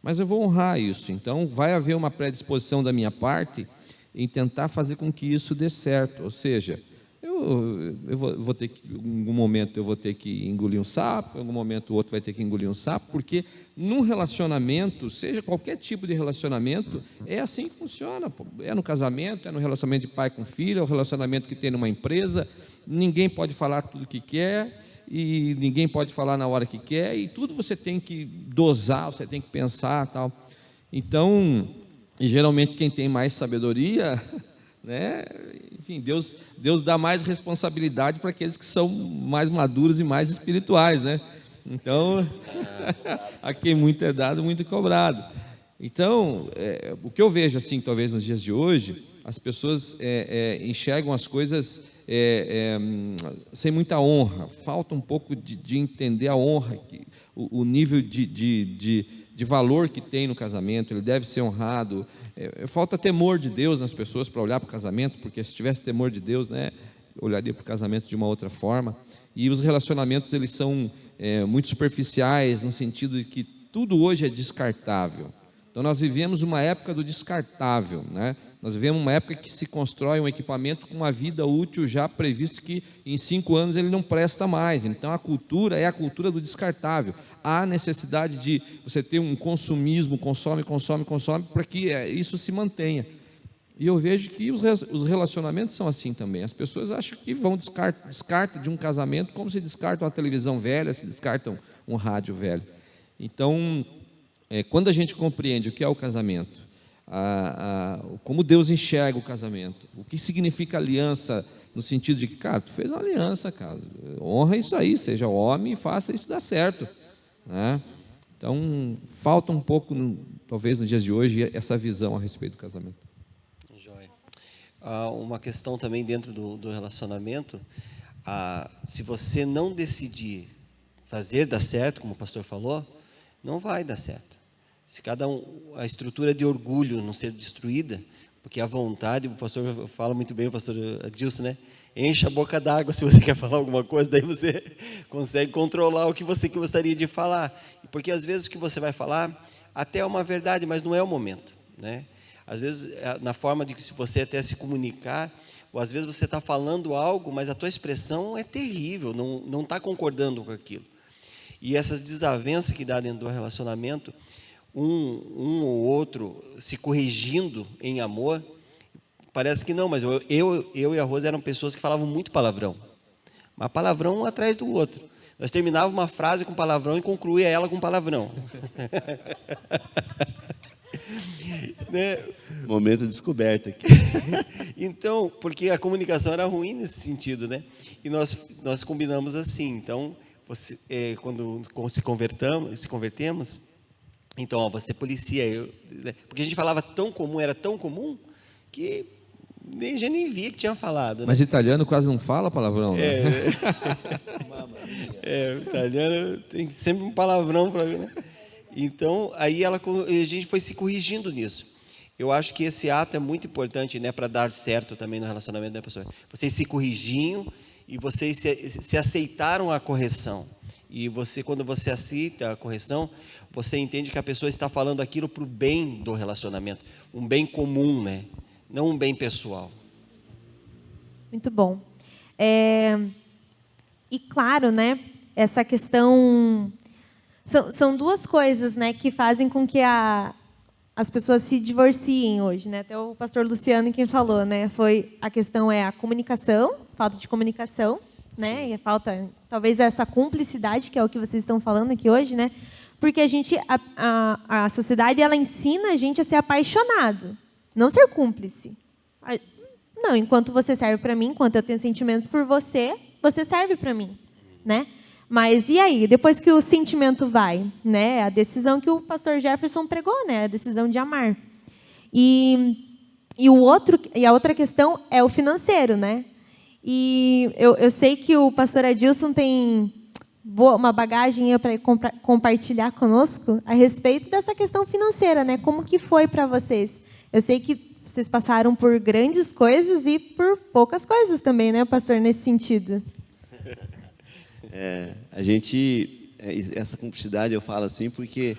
mas eu vou honrar isso. Então vai haver uma predisposição da minha parte em tentar fazer com que isso dê certo. Ou seja, eu vou ter que, em algum momento eu vou ter que engolir um sapo, em algum momento o outro vai ter que engolir um sapo, porque num relacionamento, seja qualquer tipo de relacionamento, é assim que funciona. É no casamento, é no relacionamento de pai com filho, é o relacionamento que tem numa empresa. Ninguém pode falar tudo o que quer, e ninguém pode falar na hora que quer, e tudo você tem que dosar, você tem que pensar, tal. Então, e geralmente quem tem mais sabedoria, né? Enfim, Deus dá mais responsabilidade para aqueles que são mais maduros e mais espirituais, né? Então, a quem muito é dado, muito é cobrado. Então, o que eu vejo assim, talvez nos dias de hoje, as pessoas enxergam as coisas sem muita honra. Falta um pouco de entender a honra, o nível de valor que tem no casamento. Ele deve ser honrado. Falta temor de Deus nas pessoas para olhar para o casamento, porque se tivesse temor de Deus, né, olharia para o casamento de uma outra forma. E os relacionamentos, eles são muito superficiais, no sentido de que tudo hoje é descartável. Então nós vivemos uma época do descartável, né? Nós vivemos uma época que se constrói um equipamento com uma vida útil já previsto, que em 5 anos ele não presta mais. Então a cultura é a cultura do descartável. Há necessidade de você ter um consumismo, consome, para que isso se mantenha. E eu vejo que os relacionamentos são assim também. As pessoas acham que descartam de um casamento como se descartam uma televisão velha, se descartam um rádio velho. Então, quando a gente compreende o que é o casamento, como Deus enxerga o casamento, o que significa aliança, no sentido de que, cara, tu fez uma aliança, cara, honra isso aí, seja homem e faça isso dar certo, né? Então, falta um pouco, talvez nos dias de hoje, essa visão a respeito do casamento. Joia. Uma questão também dentro do relacionamento, se você não decidir fazer dar certo, como o pastor falou, não vai dar certo. Se a estrutura de orgulho não ser destruída, porque a vontade, o pastor fala muito bem, o pastor Adilson, né? Enche a boca d'água se você quer falar alguma coisa, daí você consegue controlar o que você gostaria de falar. Porque às vezes o que você vai falar até é uma verdade, mas não é o momento, né? Às vezes, na forma de que você até se comunicar, ou às vezes você está falando algo, mas a tua expressão é terrível, não está concordando com aquilo. E essas desavenças que dá dentro do relacionamento, um ou outro se corrigindo em amor, parece que não, mas eu e a Rosa eram pessoas que falavam muito palavrão, mas palavrão um atrás do outro. Nós terminávamos uma frase com palavrão e concluía ela com palavrão. Né? Momento de descoberta aqui. Então, porque a comunicação era ruim nesse sentido, né? E nós combinamos assim. Então, quando se convertemos, então, você policia, né? Porque a gente falava tão comum, era tão comum, que a gente nem via que tinha falado, né? Mas italiano quase não fala palavrão, né? O italiano tem sempre um palavrão para, né? Então, aí a gente foi se corrigindo nisso. Eu acho que esse ato é muito importante, né, para dar certo também no relacionamento da pessoa. Vocês se corrigiam e vocês se aceitaram a correção. E quando você aceita a correção, você entende que a pessoa está falando aquilo para o bem do relacionamento, um bem comum, né? Não um bem pessoal. Muito bom. E claro, né, essa questão... São duas coisas, né, que fazem com que as pessoas se divorciem hoje, né? Até o pastor Luciano quem falou, né? A questão é a comunicação, falta de comunicação, né? E a falta, talvez, essa cumplicidade, que é o que vocês estão falando aqui hoje, né? Porque a sociedade, ela ensina a gente a ser apaixonado, não ser cúmplice. Não, enquanto você serve para mim, enquanto eu tenho sentimentos por você, você serve para mim, né? Mas e aí, depois que o sentimento vai, né? A decisão que o pastor Jefferson pregou, né? A decisão de amar. E a outra questão é o financeiro, né? E eu sei que o pastor Adilson tem uma bagagem para compartilhar conosco a respeito dessa questão financeira, né? Como que foi para vocês? Eu sei que vocês passaram por grandes coisas e por poucas coisas também, né, pastor, nesse sentido. Essa cumplicidade eu falo assim porque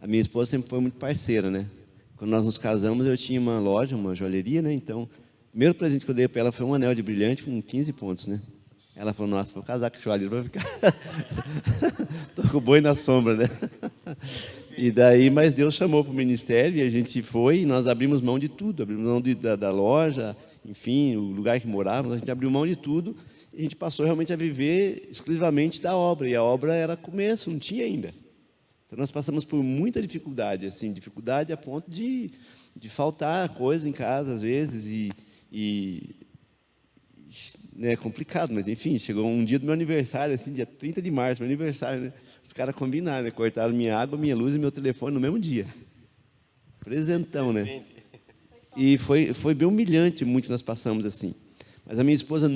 a minha esposa sempre foi muito parceira, né? Quando nós nos casamos, eu tinha uma loja, uma joalheria, né? Então, o primeiro presente que eu dei para ela foi um anel de brilhante com 15 pontos, né? Ela falou, nossa, vou casar com joalheiro, vou ficar... Tô com o boi na sombra, né? E daí, mas Deus chamou para o ministério e a gente foi e nós abrimos mão de tudo, abrimos mão da loja, enfim, o lugar que morávamos, a gente abriu mão de tudo. E a gente passou realmente a viver exclusivamente da obra, e a obra era começo, não tinha ainda. Então nós passamos por muita dificuldade, assim, dificuldade a ponto de faltar coisa em casa às vezes, né, é complicado, mas enfim, chegou um dia do meu aniversário, assim, dia 30 de março, meu aniversário, né? Os caras combinaram, né? Cortaram minha água, minha luz e meu telefone no mesmo dia. Presentão, né? E foi bem humilhante, muito nós passamos assim. Mas a minha esposa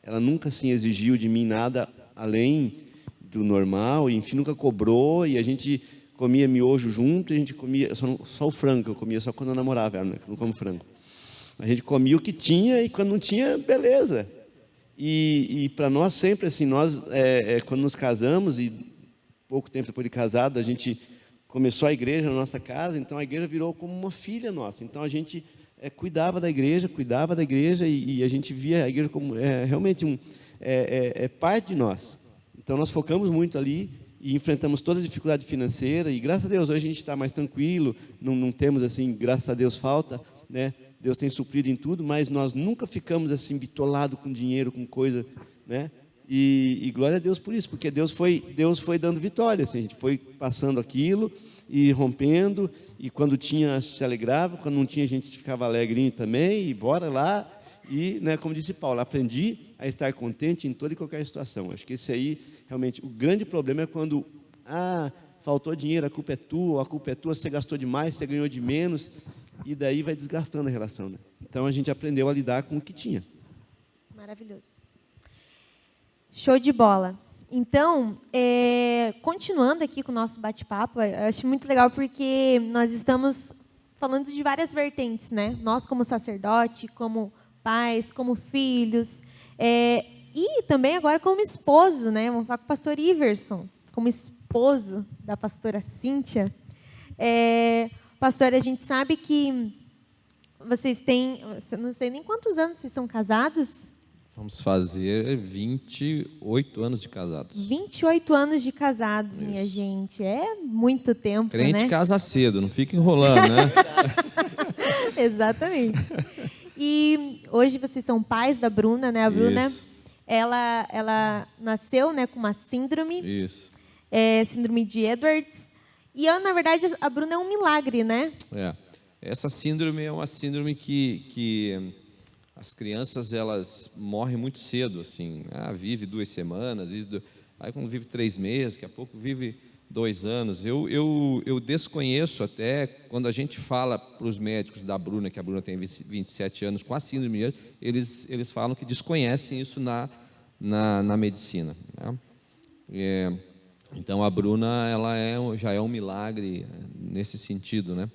ela nunca assim, exigiu de mim nada além do normal, e, enfim, nunca cobrou, e a gente comia miojo junto, e a gente comia, só o frango que eu comia, só quando eu namorava ela, né? Eu não como frango. A gente comia o que tinha, e quando não tinha, beleza. E para nós sempre, assim, quando nos casamos, e pouco tempo depois de casado, a gente começou a igreja na nossa casa, então a igreja virou como uma filha nossa. Então a gente cuidava da igreja, e a gente via a igreja como realmente parte de nós. Então nós focamos muito ali e enfrentamos toda a dificuldade financeira, e graças a Deus hoje a gente está mais tranquilo, não temos assim, graças a Deus, falta, né? Deus tem suprido em tudo, mas nós nunca ficamos assim bitolados com dinheiro, com coisa, né? E glória a Deus por isso, porque Deus foi dando vitória, assim, a gente foi passando aquilo e rompendo, e quando tinha se alegrava, quando não tinha a gente ficava alegrinho também, e bora lá, e, né, como disse Paulo, aprendi a estar contente em toda e qualquer situação. Acho que esse aí, realmente, o grande problema é quando, faltou dinheiro, a culpa é tua, você gastou demais, você ganhou de menos, e daí vai desgastando a relação, né? Então a gente aprendeu a lidar com o que tinha. Maravilhoso. Show de bola. Então, continuando aqui com o nosso bate-papo, eu acho muito legal porque nós estamos falando de várias vertentes, né? Nós como sacerdote, como pais, como filhos, e também agora como esposo, né? Vamos falar com o pastor Iverson, como esposo da pastora Cíntia. Pastor, a gente sabe que vocês têm, não sei nem quantos anos vocês são casados. Vamos fazer 28 anos de casados. 28 anos de casados, isso. Minha gente. É muito tempo, crente, né? casa cedo, não fica enrolando, né? Exatamente. E hoje vocês são pais da Bruna, né? A Bruna, ela nasceu, né, com uma síndrome. Isso. Síndrome de Edwards. E, na verdade, a Bruna é um milagre, né? Essa síndrome é uma síndrome que as crianças, elas morrem muito cedo, assim. Vive 2 semanas, aí quando vive 3 meses, daqui a pouco vive 2 anos. Eu desconheço até, quando a gente fala para os médicos da Bruna, que a Bruna tem 27 anos, com a síndrome, eles falam que desconhecem isso na medicina, né? Então a Bruna, ela já é um milagre nesse sentido, né?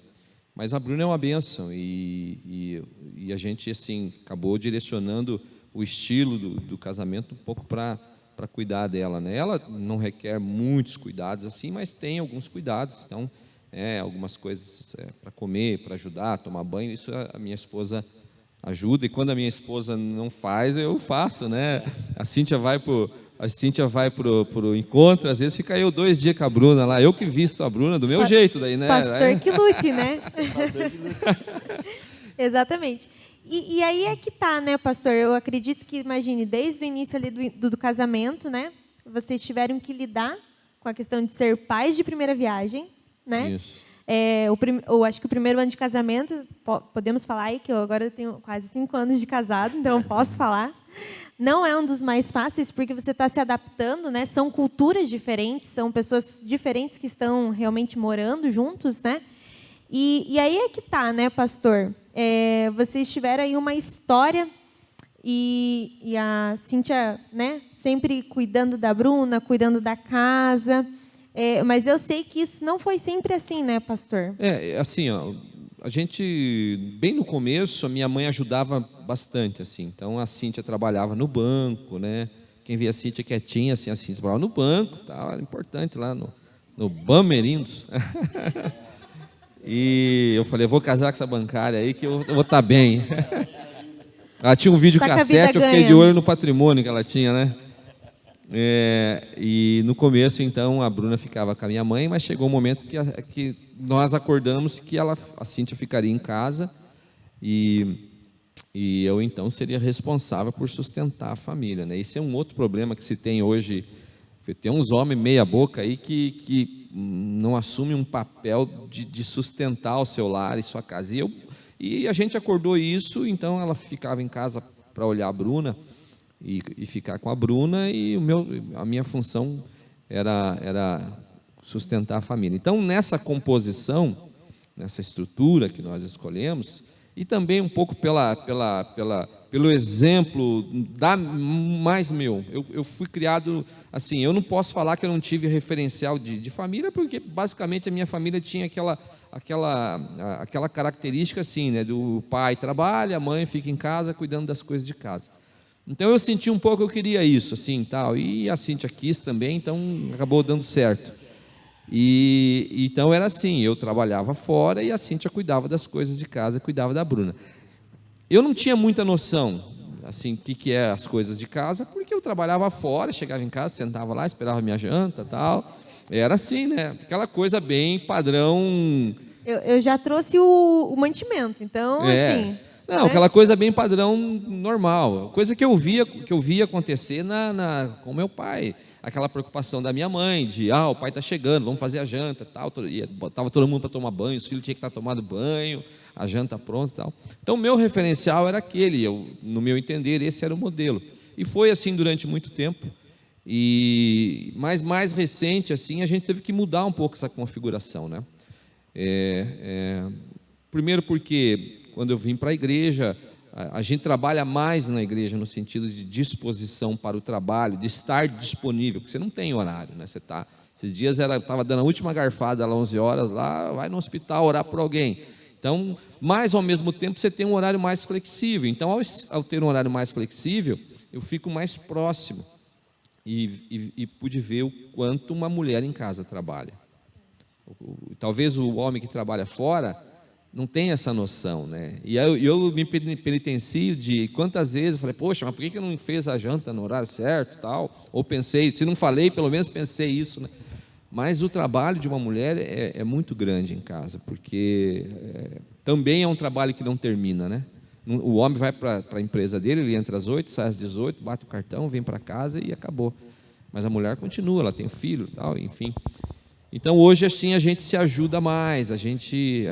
Mas a Bruna é uma bênção e a gente assim acabou direcionando o estilo do casamento um pouco para cuidar dela, né? Ela não requer muitos cuidados assim, mas tem alguns cuidados. Então, algumas coisas para comer, para ajudar, tomar banho, isso a minha esposa ajuda. E quando a minha esposa não faz, eu faço, né? A Cíntia vai pro encontro, às vezes fica eu 2 dias com a Bruna lá, eu que visto a Bruna do meu jeito daí, né? Pastor que lute, né? Exatamente. E aí é que tá, né, pastor? Eu acredito que, imagine, desde o início ali do casamento, né? Vocês tiveram que lidar com a questão de ser pais de primeira viagem, né? Isso. Eu acho que o primeiro ano de casamento, podemos falar aí, que eu agora tenho quase 5 anos de casado, então eu posso falar. Não é um dos mais fáceis, porque você está se adaptando, né? São culturas diferentes, são pessoas diferentes que estão realmente morando juntos, né? E aí é que tá, né, pastor? Vocês tiveram aí uma história e a Cíntia, né, sempre cuidando da Bruna, cuidando da casa. Mas eu sei que isso não foi sempre assim, né, pastor? Assim, ó, a gente, bem no começo, a minha mãe ajudava bastante, assim. Então, a Cíntia trabalhava no banco, né? Quem via a Cíntia quietinha, assim, a Cíntia trabalhava no banco, tá? Era importante lá no Bamerindos. E eu falei, vou casar com essa bancária aí que eu vou estar bem. Ela tinha um videocassete, eu fiquei de olho no patrimônio que ela tinha, né? E no começo, então, a Bruna ficava com a minha mãe, mas chegou um momento que nós acordamos que a Cíntia ficaria em casa e eu, então, seria responsável por sustentar a família, né? Esse é um outro problema que se tem hoje. Tem uns homens meia boca aí que não assumem um papel de sustentar o seu lar e sua casa. E a gente acordou isso, então ela ficava em casa para olhar a Bruna e ficar com a Bruna, e a minha função era sustentar a família. Então, nessa composição, nessa estrutura que nós escolhemos, e também um pouco pelo exemplo mais meu. Eu fui criado assim, eu não posso falar que eu não tive referencial de família, porque basicamente a minha família tinha aquela característica assim, né, do pai trabalha, a mãe fica em casa cuidando das coisas de casa. Então eu senti um pouco que eu queria isso, assim, tal, e a Cíntia quis também, então acabou dando certo. E então era assim, eu trabalhava fora e a Cíntia cuidava das coisas de casa, cuidava da Bruna. Eu não tinha muita noção, assim, o que é as coisas de casa, porque eu trabalhava fora, chegava em casa, sentava lá, esperava minha janta, tal. Era assim, né? Aquela coisa bem padrão. Eu já trouxe o mantimento, então, assim. Não, aquela coisa bem padrão normal, coisa que eu via acontecer com meu pai, aquela preocupação da minha mãe, de o pai está chegando, vamos fazer a janta, tal, botava todo mundo para tomar banho, os filhos tinham que estar tomando banho, a janta pronta, tal. Então, o meu referencial era aquele, no meu entender, esse era o modelo. E foi assim durante muito tempo. Mas mais recente, assim, a gente teve que mudar um pouco essa configuração, né? Primeiro porque quando eu vim para a igreja, a gente trabalha mais na igreja no sentido de disposição para o trabalho, de estar disponível, porque você não tem horário, né? Esses dias eu estava dando a última garfada lá 11 horas, lá vai no hospital orar por alguém. Então, mas ao mesmo tempo você tem um horário mais flexível. Então, ao ter um horário mais flexível, eu fico mais próximo e pude ver o quanto uma mulher em casa trabalha. Talvez o homem que trabalha fora não tem essa noção, né? E eu me penitencio de quantas vezes eu falei, poxa, mas por que eu não fez a janta no horário certo, tal? Ou pensei, se não falei, pelo menos pensei isso, né? Mas o trabalho de uma mulher é muito grande em casa, porque também é um trabalho que não termina, né? O homem vai para a empresa dele, ele entra às 8, sai às 18, bate o cartão, vem para casa e acabou. Mas a mulher continua, ela tem filho, tal, enfim. Então, hoje, assim, a gente se ajuda mais, a gente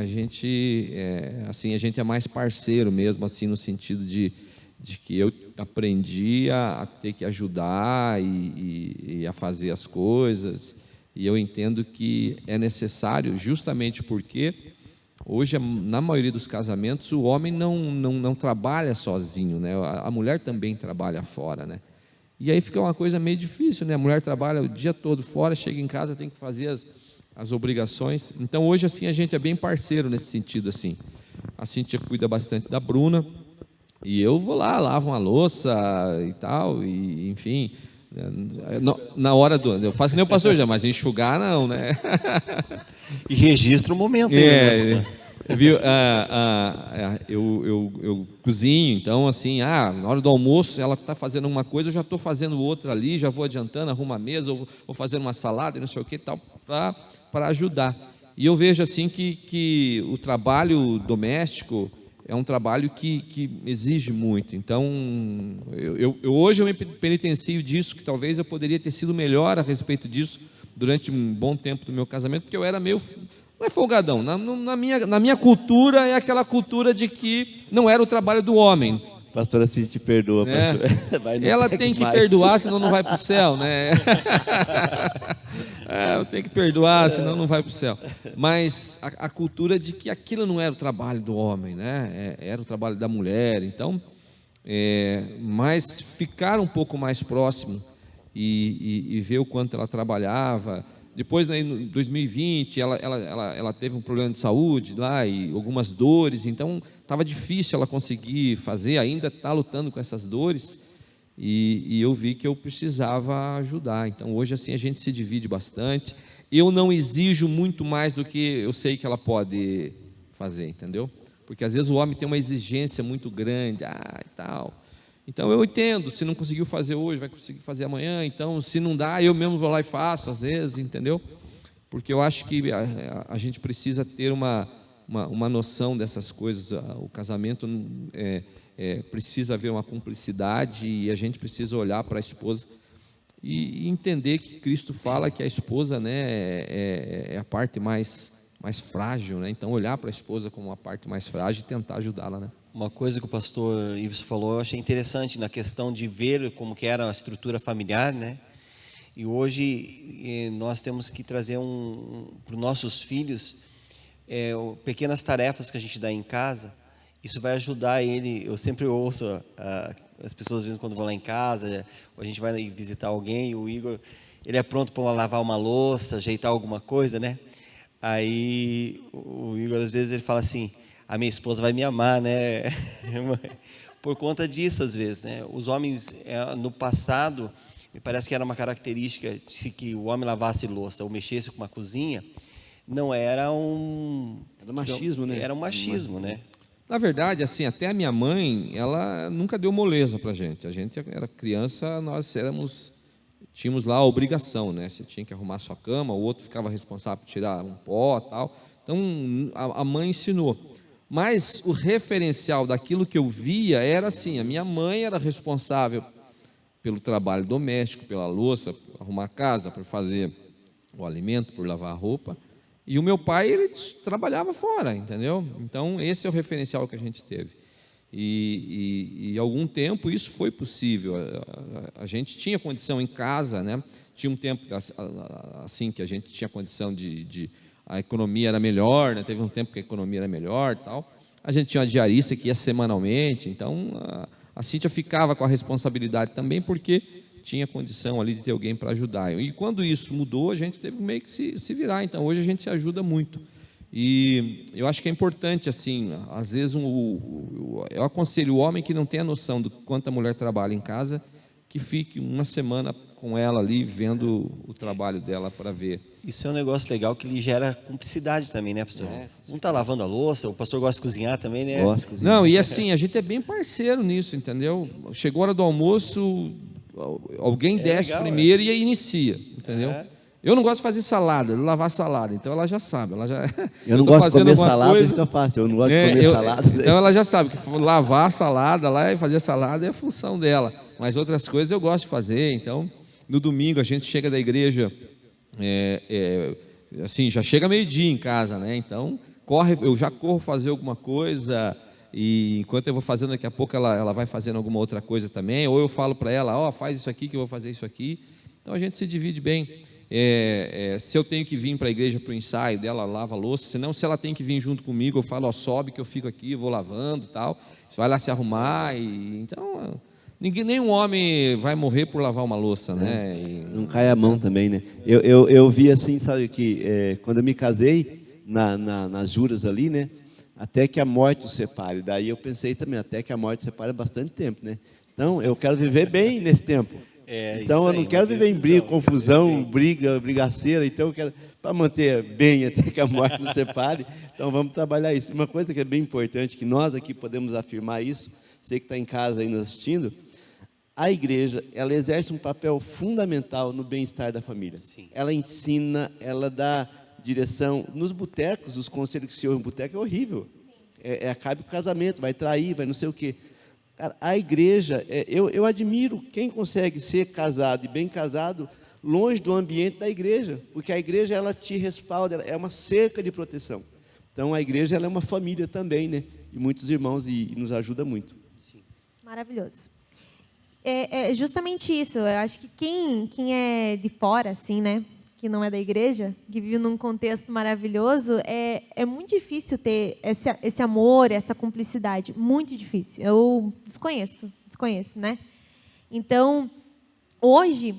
é mais parceiro mesmo, assim, no sentido de que eu aprendi a ter que ajudar e a fazer as coisas, e eu entendo que é necessário, justamente porque hoje, na maioria dos casamentos, o homem não trabalha sozinho, né? A mulher também trabalha fora, né? E aí fica uma coisa meio difícil, né? A mulher trabalha o dia todo fora, chega em casa, tem que fazer as obrigações. Então, hoje, assim, a gente é bem parceiro nesse sentido, assim. A Cíntia cuida bastante da Bruna, e eu vou lá, lavo uma louça e tal, e, enfim, na hora eu faço que nem o pastor já, mas enxugar não, né? E registra o momento aí, né, pastor? Viu? Eu cozinho, então assim, na hora do almoço ela está fazendo uma coisa, eu já estou fazendo outra ali, já vou adiantando, arrumo a mesa, ou vou fazendo uma salada e não sei o que tal, para ajudar. E eu vejo assim que o trabalho doméstico é um trabalho que exige muito. Então, hoje eu me penitencio disso, que talvez eu poderia ter sido melhor a respeito disso durante um bom tempo do meu casamento, porque eu era meio... Não é folgadão, na minha cultura é aquela cultura de que não era o trabalho do homem. Pastora Cíntia te perdoa, pastor. Vai, Ela tem que perdoar, senão não vai para o céu, né? Tem que perdoar, senão não vai para o céu. Mas a cultura de que aquilo não era o trabalho do homem, né? Era o trabalho da mulher. Então, mas ficar um pouco mais próximo e ver o quanto ela trabalhava. Depois, né, em 2020, ela teve um problema de saúde lá e algumas dores, então estava difícil ela conseguir fazer, ainda está lutando com essas dores, e eu vi que eu precisava ajudar. Então, hoje, assim, a gente se divide bastante. Eu não exijo muito mais do que eu sei que ela pode fazer, entendeu? Porque, às vezes, o homem tem uma exigência muito grande, e tal... Então eu entendo, se não conseguiu fazer hoje, vai conseguir fazer amanhã, então se não dá, eu mesmo vou lá e faço, às vezes, entendeu? Porque eu acho que a gente precisa ter uma noção dessas coisas. O casamento precisa haver uma cumplicidade, e a gente precisa olhar para a esposa e entender que Cristo fala que a esposa, né, é a parte mais frágil, né? Então olhar para a esposa como uma parte mais frágil e tentar ajudá-la, né? Uma coisa que o pastor Ives falou, eu achei interessante na questão de ver como que era a estrutura familiar, né? E hoje nós temos que trazer para os nossos filhos pequenas tarefas que a gente dá em casa. Isso vai ajudar ele. Eu sempre ouço as pessoas, às vezes, quando vão lá em casa, ou a gente vai visitar alguém, o Igor, ele é pronto para lavar uma louça, ajeitar alguma coisa, né? Aí o Igor, às vezes, ele fala assim: a minha esposa vai me amar, né? Por conta disso, às vezes, né? Os homens, no passado, me parece que era uma característica de que o homem lavasse louça ou mexesse com uma cozinha, não era Era machismo, né? Era um machismo, né? Na verdade, assim, até a minha mãe, ela nunca deu moleza para a gente. A gente era criança, nós tínhamos lá a obrigação, né? Você tinha que arrumar a sua cama, o outro ficava responsável por tirar um pó e tal. Então, a mãe ensinou. Mas o referencial daquilo que eu via era assim: a minha mãe era responsável pelo trabalho doméstico, pela louça, por arrumar a casa, por fazer o alimento, por lavar a roupa. E o meu pai, ele trabalhava fora, entendeu? Então, esse é o referencial que a gente teve. E algum tempo isso foi possível. A gente tinha condição em casa, né? Tinha um tempo assim que a gente tinha condição a economia era melhor, né? Teve um tempo que a economia era melhor, tal. A gente tinha uma diarista que ia semanalmente, então a Cíntia ficava com a responsabilidade também, porque tinha condição ali de ter alguém para ajudar. E quando isso mudou, a gente teve meio que se virar. Então hoje a gente se ajuda muito. E eu acho que é importante, assim, às vezes eu aconselho o homem que não tem a noção do quanto a mulher trabalha em casa, que fique uma semana com ela ali, vendo o trabalho dela para ver. Isso é um negócio legal que lhe gera cumplicidade também, né, pastor? Um está lavando a louça, o pastor gosta de cozinhar também, né? Gosto de cozinhar. Não, e assim, a gente é bem parceiro nisso, entendeu? Chegou a hora do almoço, alguém desce legal, primeiro e inicia, entendeu? Eu não gosto de fazer salada, de lavar salada, então ela já sabe. Eu não gosto de comer salada, isso que eu faço. Eu não gosto de comer salada. Então ela já sabe que lavar a salada lá e fazer salada é a função dela. Mas outras coisas eu gosto de fazer. Então, no domingo a gente chega da igreja, assim, já chega meio-dia em casa, né? Então, eu já corro fazer alguma coisa, e enquanto eu vou fazendo, daqui a pouco ela vai fazendo alguma outra coisa também, ou eu falo para ela: faz isso aqui que eu vou fazer isso aqui. Então a gente se divide bem. Se eu tenho que vir para a igreja para o ensaio dela, lava a louça. Senão, se ela tem que vir junto comigo, eu falo: sobe que eu fico aqui, vou lavando e tal. Você vai lá se arrumar. Então nenhum homem vai morrer por lavar uma louça, né? Não cai a mão também, né? Eu vi assim, sabe, que quando eu me casei, nas juras ali, né? Até que a morte os separe. Daí eu pensei também, até que a morte separe bastante tempo, né? Então, eu quero viver bem nesse tempo. Então, eu não quero viver em briga, confusão, brigaceira. Então, eu quero, para manter bem até que a morte nos separe, então vamos trabalhar isso. Uma coisa que é bem importante, que nós aqui podemos afirmar isso, você que está em casa aí nos assistindo, a igreja, ela exerce um papel fundamental no bem-estar da família. Sim. Ela ensina, ela dá direção. Nos botecos, os conselhos que se ouvem em boteco é horrível. Acaba o casamento, vai trair, vai não sei o quê. Cara, a igreja, eu admiro quem consegue ser casado e bem casado longe do ambiente da igreja, porque a igreja, ela te respalda, ela é uma cerca de proteção. Então, a igreja, ela é uma família também, né? E muitos irmãos, e nos ajuda muito. Maravilhoso. É justamente isso. Eu acho que quem é de fora, assim, né, que não é da igreja, que vive num contexto maravilhoso, é muito difícil ter esse amor, essa cumplicidade. Muito difícil. Eu desconheço, né? Então, hoje,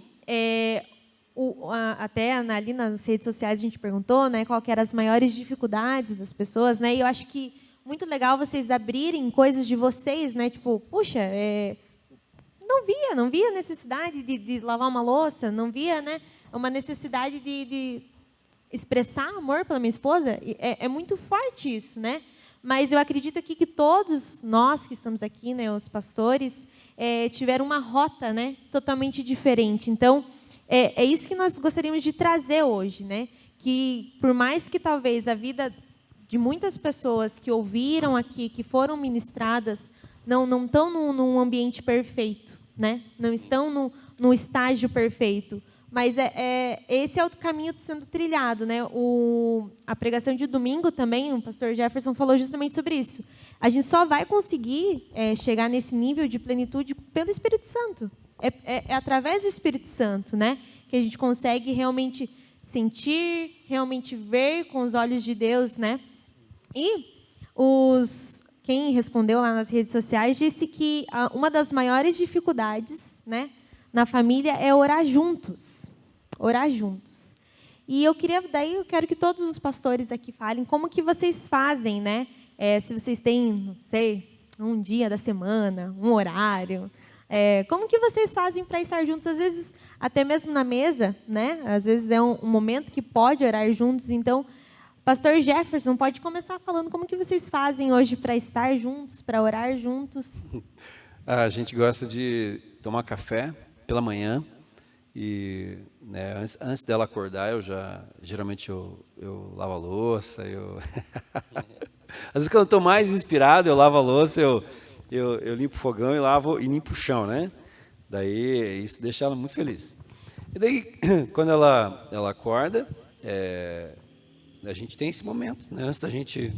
até ali nas redes sociais a gente perguntou, né, qual que eram as maiores dificuldades das pessoas, né? E eu acho que muito legal vocês abrirem coisas de vocês, né? Tipo, puxa, não via necessidade de lavar uma louça, não via, né, uma necessidade de expressar amor pela minha esposa. É muito forte isso, né? Mas eu acredito aqui que todos nós que estamos aqui, né, os pastores, tiveram uma rota, né, totalmente diferente. Então, é isso que nós gostaríamos de trazer hoje, né? Que por mais que talvez a vida de muitas pessoas que ouviram aqui, que foram ministradas, não estão num ambiente perfeito, né? Não estão no estágio perfeito. Mas esse é o caminho sendo trilhado, né? A pregação de domingo também, o pastor Jefferson falou justamente sobre isso. A gente só vai conseguir chegar nesse nível de plenitude pelo Espírito Santo. É através do Espírito Santo, né, que a gente consegue realmente sentir, realmente ver com os olhos de Deus, né? E quem respondeu lá nas redes sociais disse que uma das maiores dificuldades, né, na família é orar juntos. Orar juntos. E eu quero que todos os pastores aqui falem como que vocês fazem, né? Se vocês têm, não sei, um dia da semana, um horário. Como que vocês fazem para estar juntos? Às vezes, até mesmo na mesa, né? Às vezes é um momento que pode orar juntos. Então, pastor Jefferson, pode começar falando como que vocês fazem hoje para estar juntos, para orar juntos. A gente gosta de tomar café pela manhã e, né, antes dela acordar, geralmente eu lavo a louça, às vezes quando eu estou mais inspirado, eu lavo a louça, eu limpo o fogão e limpo o chão, né? Daí isso deixa ela muito feliz. E daí, quando ela acorda, a gente tem esse momento, né? Antes da gente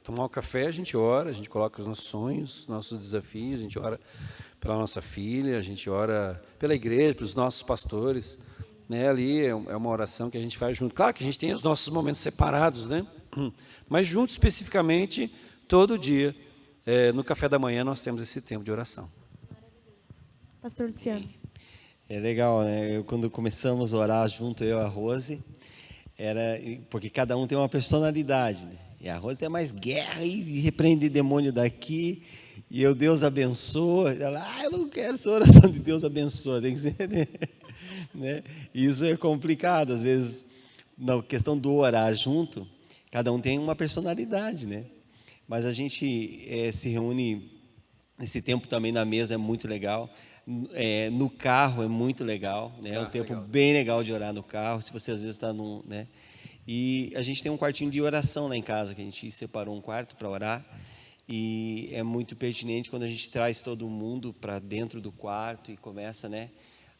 tomar o café, a gente ora, a gente coloca os nossos sonhos, nossos desafios, a gente ora pela nossa filha, a gente ora pela igreja, pelos nossos pastores, né? Ali é uma oração que a gente faz junto. Claro que a gente tem os nossos momentos separados, né? Mas juntos, especificamente, todo dia, no café da manhã, nós temos esse tempo de oração. Pastor Luciano. É legal, né? Quando começamos a orar junto, eu e a Rose, porque cada um tem uma personalidade, né? E a Rose é mais guerra e repreende demônio daqui, e Deus abençoa. Ela, eu não quero essa oração de Deus abençoa, tem que ser, né? Isso é complicado, às vezes, na questão do orar junto, cada um tem uma personalidade, né? Mas a gente se reúne, esse tempo também na mesa é muito legal. No carro é muito legal, né? É um tempo bem legal de orar no carro, se você às vezes está né? E a gente tem um quartinho de oração lá em casa, que a gente separou um quarto para orar, e é muito pertinente quando a gente traz todo mundo para dentro do quarto e começa, né,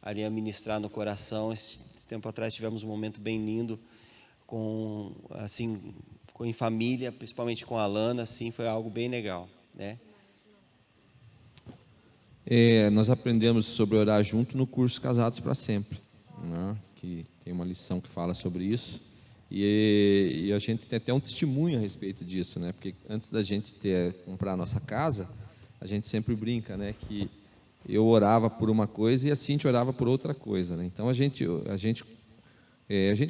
ali a ministrar no coração. Esse tempo atrás tivemos um momento bem lindo em família, principalmente com a Alana, assim, foi algo bem legal, né? Nós aprendemos sobre orar junto no curso Casados para Sempre, né? Que tem uma lição que fala sobre isso, e a gente tem até um testemunho a respeito disso, né? Porque antes da gente comprar a nossa casa, a gente sempre brinca, né, que eu orava por uma coisa e a Cíntia orava por outra coisa, né? Então a gente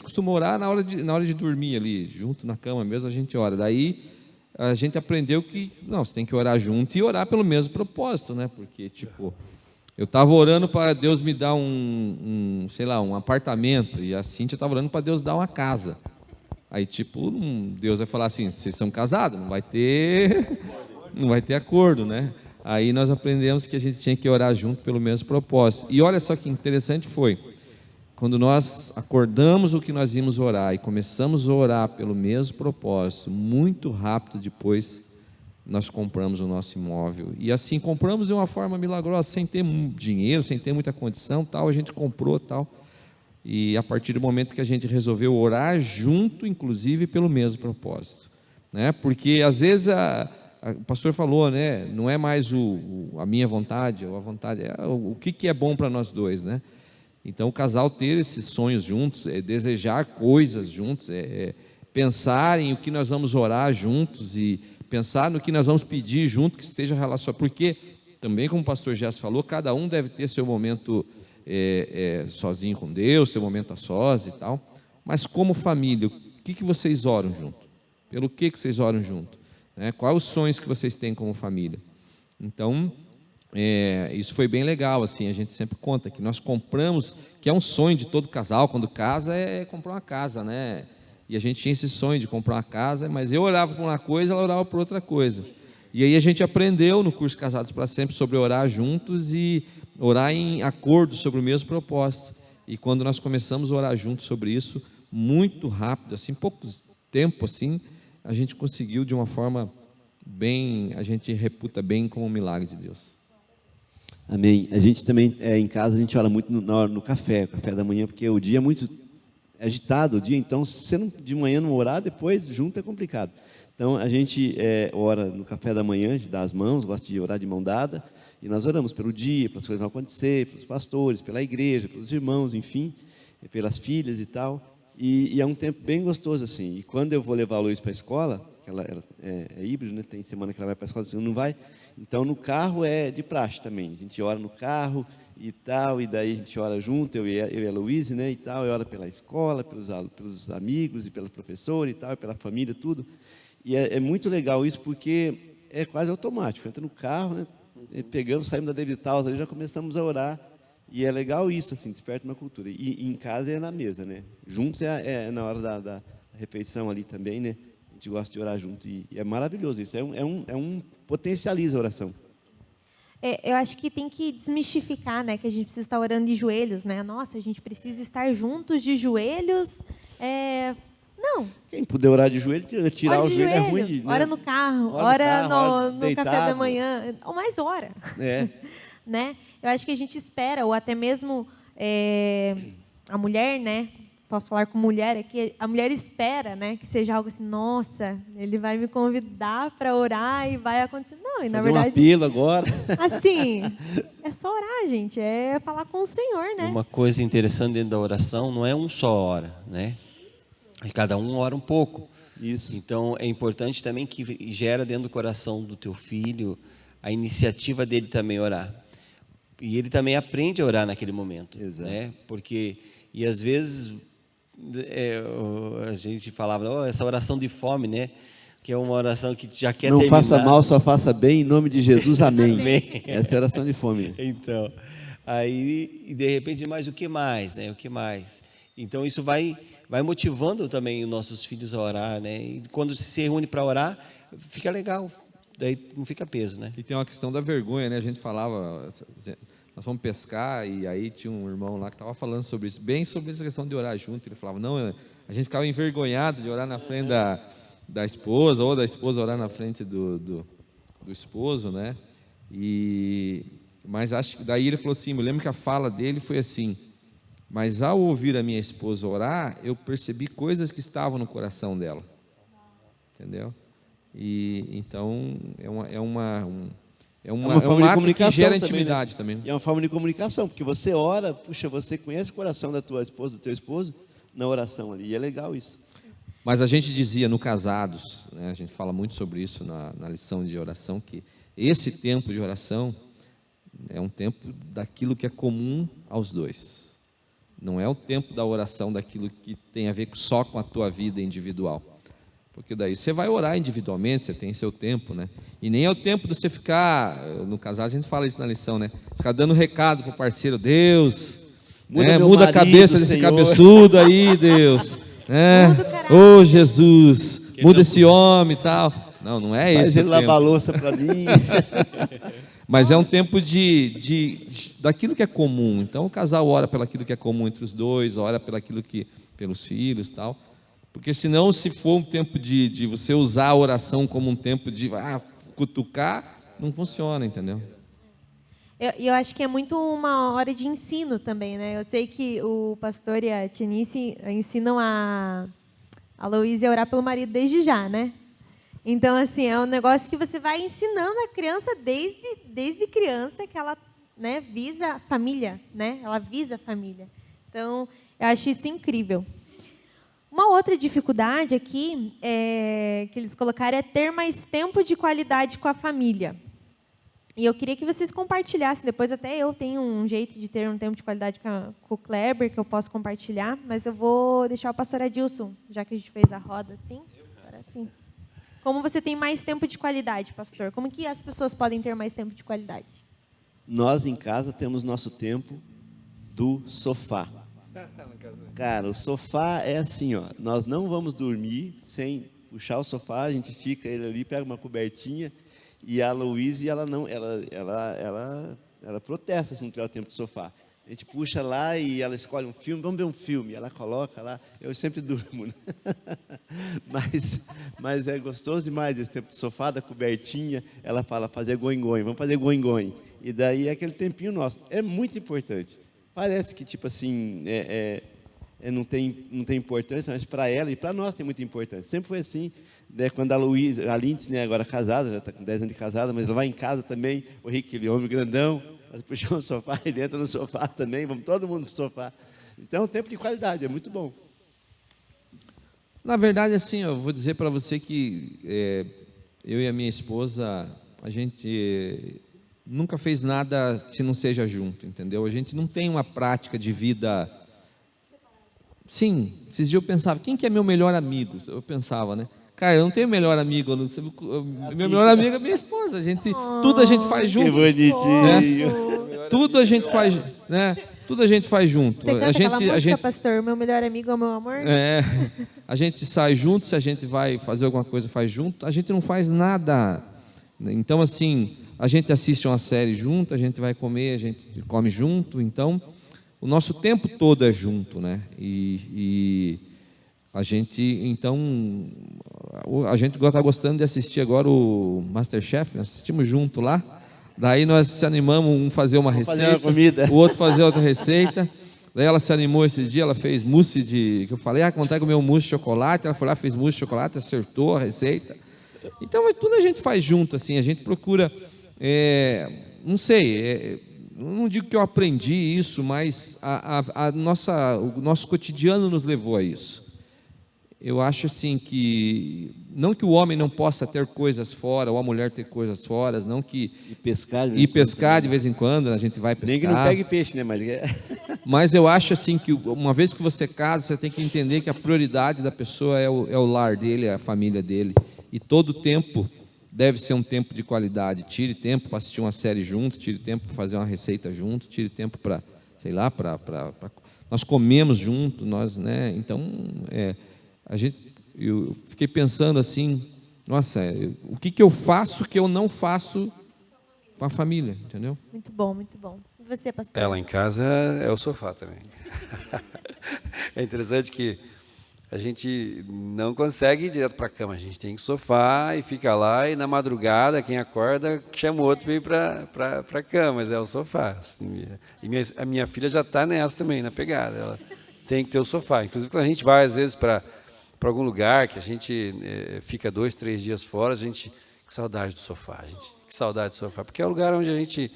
costuma orar na hora de dormir ali, junto na cama mesmo, a gente ora. Daí a gente aprendeu que, não, você tem que orar junto e orar pelo mesmo propósito, né? Porque, tipo, eu estava orando para Deus me dar sei lá, um apartamento, e a Cíntia estava orando para Deus dar uma casa. Aí, tipo, Deus vai falar assim, vocês são casados, não vai ter acordo, né? Aí nós aprendemos que a gente tinha que orar junto pelo mesmo propósito. E olha só que interessante foi, quando nós acordamos o que nós íamos orar e começamos a orar pelo mesmo propósito, muito rápido depois nós compramos o nosso imóvel. E assim, compramos de uma forma milagrosa, sem ter dinheiro, sem ter muita condição, tal, a gente comprou, tal. E a partir do momento que a gente resolveu orar junto, inclusive pelo mesmo propósito, né? Porque às vezes o pastor falou, né? Não é mais a minha vontade, ou a vontade, o que é bom para nós dois, né? Então o casal ter esses sonhos juntos, desejar coisas juntos, pensar em o que nós vamos orar juntos e pensar no que nós vamos pedir junto, que esteja relacionado, porque também, como o pastor Gerson falou, cada um deve ter seu momento sozinho com Deus, seu momento a sós e tal, mas como família, o que vocês oram junto? Pelo que vocês oram junto? Né? Quais os sonhos que vocês têm como família? Então, isso foi bem legal, assim, a gente sempre conta que nós compramos, que é um sonho de todo casal, quando casa, comprar uma casa, né? E a gente tinha esse sonho de comprar uma casa, mas eu orava por uma coisa, ela orava por outra coisa. E aí a gente aprendeu no curso Casados para Sempre sobre orar juntos e orar em acordo sobre o mesmo propósito. E quando nós começamos a orar juntos sobre isso, muito rápido, assim, pouco tempo, assim, a gente conseguiu de uma forma bem, a gente reputa bem como um milagre de Deus. Amém. A gente também, em casa, a gente ora muito no café da manhã, porque o dia é muito agitado, então, se você de manhã não orar, depois junto é complicado. Então, a gente ora no café da manhã, a gente dá as mãos, gosta de orar de mão dada, e nós oramos pelo dia, pelas coisas que vão acontecer, pelos pastores, pela igreja, pelos irmãos, enfim, pelas filhas e tal, e é um tempo bem gostoso, assim. E quando eu vou levar a Luiz para a escola, ela é híbrido, né? Tem semana que ela vai para a escola, assim, não vai, então no carro é de praxe também, a gente ora no carro e tal, e daí a gente ora junto, eu e a Luísa, né, e tal, e ora pela escola, pelos amigos e pela professora e tal, e pela família, tudo. E é muito legal isso, porque é quase automático, entra no carro, né, pegamos, saímos da David Taus, ali já começamos a orar, e é legal isso, assim, desperta uma cultura. E em casa é na mesa, né, juntos na hora da refeição ali também, né, a gente gosta de orar junto, e é maravilhoso isso, potencializa a oração. Eu acho que tem que desmistificar, né, que a gente precisa estar orando de joelhos, né? Nossa, a gente precisa estar juntos de joelhos. Não. Quem puder orar de joelho, tirar o joelho é ruim. Né? Ora no carro, ora no café da manhã, ou mais hora. Né? Eu acho que a gente espera, ou até mesmo a mulher, né? Posso falar com mulher aqui, a mulher espera, né, que seja algo assim, nossa, ele vai me convidar para orar e vai acontecer. Não, e na verdade... um apelo agora. Assim, é só orar, gente, é falar com o Senhor, né? Uma coisa interessante dentro da oração, não é um só ora, né? Cada um ora um pouco. Isso. Então, é importante também que gera dentro do coração do teu filho a iniciativa dele também orar. E ele também aprende a orar naquele momento. Exato. Né? Porque, e às vezes... a gente falava, essa oração de fome, né? Que é uma oração que já quer não terminar. Faça mal, só faça bem, em nome de Jesus, amém. Amém. Essa é a oração de fome. Então, aí, e de repente, mas o que mais, né? O que mais? Então, isso vai motivando também os nossos filhos a orar, né? E quando se reúne para orar, fica legal, daí não fica peso, né? E tem uma questão da vergonha, né? A gente falava... Nós fomos pescar e aí tinha um irmão lá que estava falando sobre isso, bem sobre essa questão de orar junto. Ele falava, não, a gente ficava envergonhado de orar na frente da esposa, ou da esposa orar na frente do esposo, né? Mas acho que daí ele falou assim, eu lembro que a fala dele foi assim, mas ao ouvir a minha esposa orar, eu percebi coisas que estavam no coração dela. Entendeu? E então é uma forma de comunicação que gera intimidade também, né? E é uma forma de comunicação, porque você ora, você conhece o coração da tua esposa, do teu esposo, na oração ali, e é legal isso. Mas a gente dizia no Casados, né, a gente fala muito sobre isso na lição de oração, que esse tempo de oração É um tempo daquilo que é comum aos dois. Não é o tempo da oração daquilo que tem a ver só com a tua vida individual. Porque daí você vai orar individualmente, você tem seu tempo, né? E nem é o tempo de você ficar, no casal a gente fala isso na lição, né? Ficar dando recado para o parceiro, Deus, muda a cabeça desse cabeçudo aí, Deus. Ô Jesus, muda esse homem e tal. Não é esse. Faz ele lavar a louça para mim. Mas é um tempo daquilo que é comum. Então o casal ora pelaquilo que é comum entre os dois, ora pelos filhos e tal. Porque senão, se for um tempo de você usar a oração como um tempo de cutucar, não funciona, entendeu? Eu acho que é muito uma hora de ensino também, né? Eu sei que o pastor e a Tinice ensinam a Luísa a orar pelo marido desde já, né? Então, assim, é um negócio que você vai ensinando a criança desde criança, que ela, né, visa a família, né? Ela visa a família. Então, eu acho isso incrível. Uma outra dificuldade aqui que eles colocaram é ter mais tempo de qualidade com a família. E eu queria que vocês compartilhassem, depois até eu tenho um jeito de ter um tempo de qualidade com o Kleber, que eu posso compartilhar, mas eu vou deixar o pastor Adilson, já que a gente fez a roda assim. Agora sim. Como você tem mais tempo de qualidade, pastor? Como que as pessoas podem ter mais tempo de qualidade? Nós em casa temos nosso tempo do sofá. Cara, o sofá é assim, ó. Nós não vamos dormir sem puxar o sofá, a gente estica ele ali, pega uma cobertinha, e a Luísa, ela protesta se não tiver o tempo do sofá. A gente puxa lá e ela escolhe um filme, vamos ver um filme, ela coloca lá, eu sempre durmo, né? mas é gostoso demais esse tempo do sofá, da cobertinha, ela fala, fazer goingoin, vamos fazer goingoin. E daí é aquele tempinho nosso, é muito importante. Parece que, tipo assim, não tem importância, mas para ela e para nós tem muita importância. Sempre foi assim, né, quando a Luísa, a Lindsay, né, agora casada, já está com 10 anos de casada, mas ela vai em casa também, o Rick, aquele homem grandão, nós puxamos o sofá, ele entra no sofá também, vamos todo mundo no sofá. Então, é um tempo de qualidade, é muito bom. Na verdade, assim, eu vou dizer para você que eu e a minha esposa, a gente nunca fez nada se não seja junto, entendeu? A gente não tem uma prática de vida. Sim, esses dias eu pensava, quem que é meu melhor amigo? Eu pensava, né? Cara, eu não tenho melhor amigo, meu melhor amigo é minha esposa. Tudo a gente faz junto. Que bonitinho. Né? Tudo a gente faz, né? Tudo a gente faz junto. Você canta aquela música, pastor? Meu melhor amigo é o meu amor? A gente sai junto, se a gente vai fazer alguma coisa, faz junto. A gente não faz nada. Então, assim, a gente assiste uma série junto, a gente vai comer, a gente come junto. Então, o nosso tempo todo é junto, né? E a gente, então, a gente está gostando de assistir agora o MasterChef, nós assistimos junto lá. Daí nós se animamos, um fazer uma receita, fazer uma comida, o outro fazer outra receita. Daí ela se animou esses dias, ela fez mousse que eu falei, quando é comer um mousse de chocolate, ela foi lá, fez mousse de chocolate, acertou a receita. Então, tudo a gente faz junto, assim, a gente procura, não sei, não digo que eu aprendi isso, mas o nosso cotidiano nos levou a isso. Eu acho assim que, não que o homem não possa ter coisas fora, ou a mulher ter coisas fora, não que... Ir pescar de vez em quando, a gente vai pescar. Nem que não pegue peixe, né? Mas eu acho assim que, uma vez que você casa, você tem que entender que a prioridade da pessoa é o lar dele, é a família dele. E todo tempo deve ser um tempo de qualidade. Tire tempo para assistir uma série junto, tire tempo para fazer uma receita junto, tire tempo para, sei lá, nós comemos junto, né? Então, eu fiquei pensando assim, nossa, o que eu faço que eu não faço com a família, entendeu? Muito bom, muito bom. E você, pastor? Ela em casa é o sofá também. É interessante que a gente não consegue ir direto para a cama, a gente tem que ir pro sofá e fica lá, e na madrugada, quem acorda, chama o outro para ir para a cama, mas é o sofá. Assim, e a minha filha já está nessa também, na pegada, ela tem que ter o sofá. Inclusive, quando a gente vai, às vezes, para algum lugar, que a gente fica 2, 3 dias fora, a gente, que saudade do sofá, que saudade do sofá, porque é o lugar onde a gente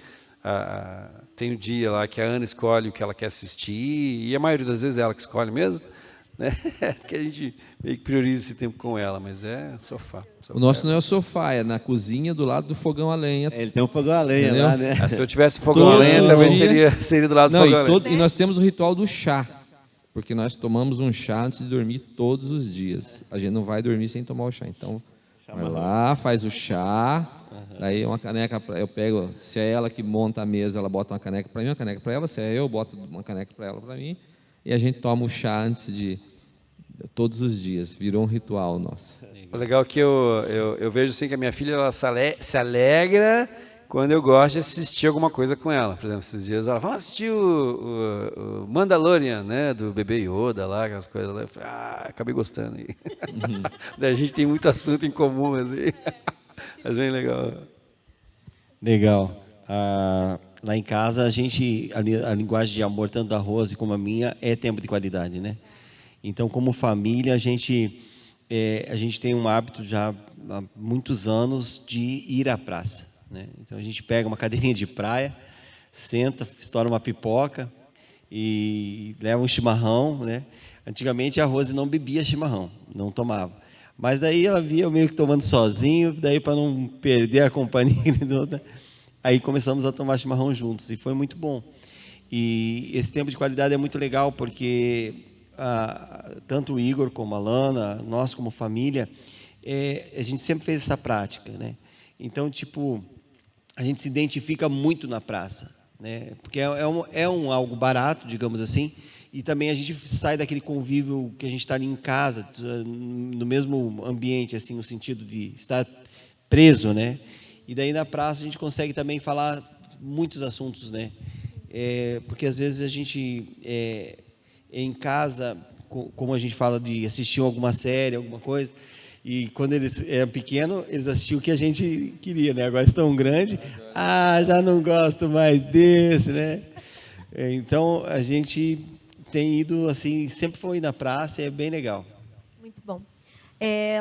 tem o dia lá que a Ana escolhe o que ela quer assistir, e a maioria das vezes é ela que escolhe mesmo, né? Que a gente meio que prioriza esse tempo com ela, mas é sofá. O nosso não é o sofá, é na cozinha do lado do fogão a lenha. Ele tem um fogão a lenha Entendeu? lá, né? Se eu tivesse fogão a Todo lenha, talvez dia. seria do lado do Não, fogão a lenha. e nós temos o ritual do chá, porque nós tomamos um chá antes de dormir todos os dias. A gente não vai dormir sem tomar o chá. Então, vai lá, faz o chá, daí uma caneca, eu pego, se é ela que monta a mesa, ela bota uma caneca para mim, uma caneca para ela, se é eu boto uma caneca para ela, para mim, e a gente toma o chá antes de todos os dias, virou um ritual nosso. O legal é que eu vejo assim que a minha filha ela se alegra quando eu gosto de assistir alguma coisa com ela. Por exemplo, esses dias ela vamos assistir o Mandalorian, né, do bebê Yoda lá, aquelas coisas lá. Eu falei, acabei gostando. Daí a gente tem muito assunto em comum, assim. Mas bem legal. Legal. Lá em casa, a linguagem de amor, tanto da Rose como a minha, é tempo de qualidade, né? Então, como família, a gente tem um hábito já há muitos anos de ir à praça, né? Então, a gente pega uma cadeirinha de praia, senta, estoura uma pipoca e leva um chimarrão, né? Antigamente, a Rose não bebia chimarrão, não tomava. Mas daí ela via eu meio que tomando sozinho, daí para não perder a companhia, aí começamos a tomar chimarrão juntos e foi muito bom. E esse tempo de qualidade é muito legal porque tanto o Igor como a Lana, nós como família, a gente sempre fez essa prática, né? Então, tipo, a gente se identifica muito na praça, né? Porque é algo barato, digamos assim, e também a gente sai daquele convívio que a gente está ali em casa, no mesmo ambiente, assim, no sentido de estar preso, né? E daí na praça a gente consegue também falar muitos assuntos, né? Porque às vezes a gente em casa, como a gente fala de assistir alguma série, alguma coisa, e quando eles eram pequenos, eles assistiam o que a gente queria, né? Agora estão grandes, já não gosto mais desse, né? Então a gente tem ido assim, sempre foi na praça, é bem legal. Muito bom.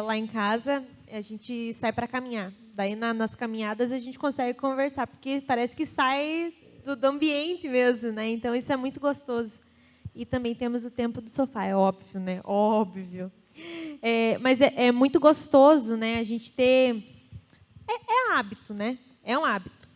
Lá em casa, a gente sai para caminhar. Daí, nas caminhadas, a gente consegue conversar, porque parece que sai do ambiente mesmo, né? Então, isso é muito gostoso. E também temos o tempo do sofá, é óbvio, né? Óbvio. Mas é muito gostoso, né? A gente ter... É hábito, né? É um hábito.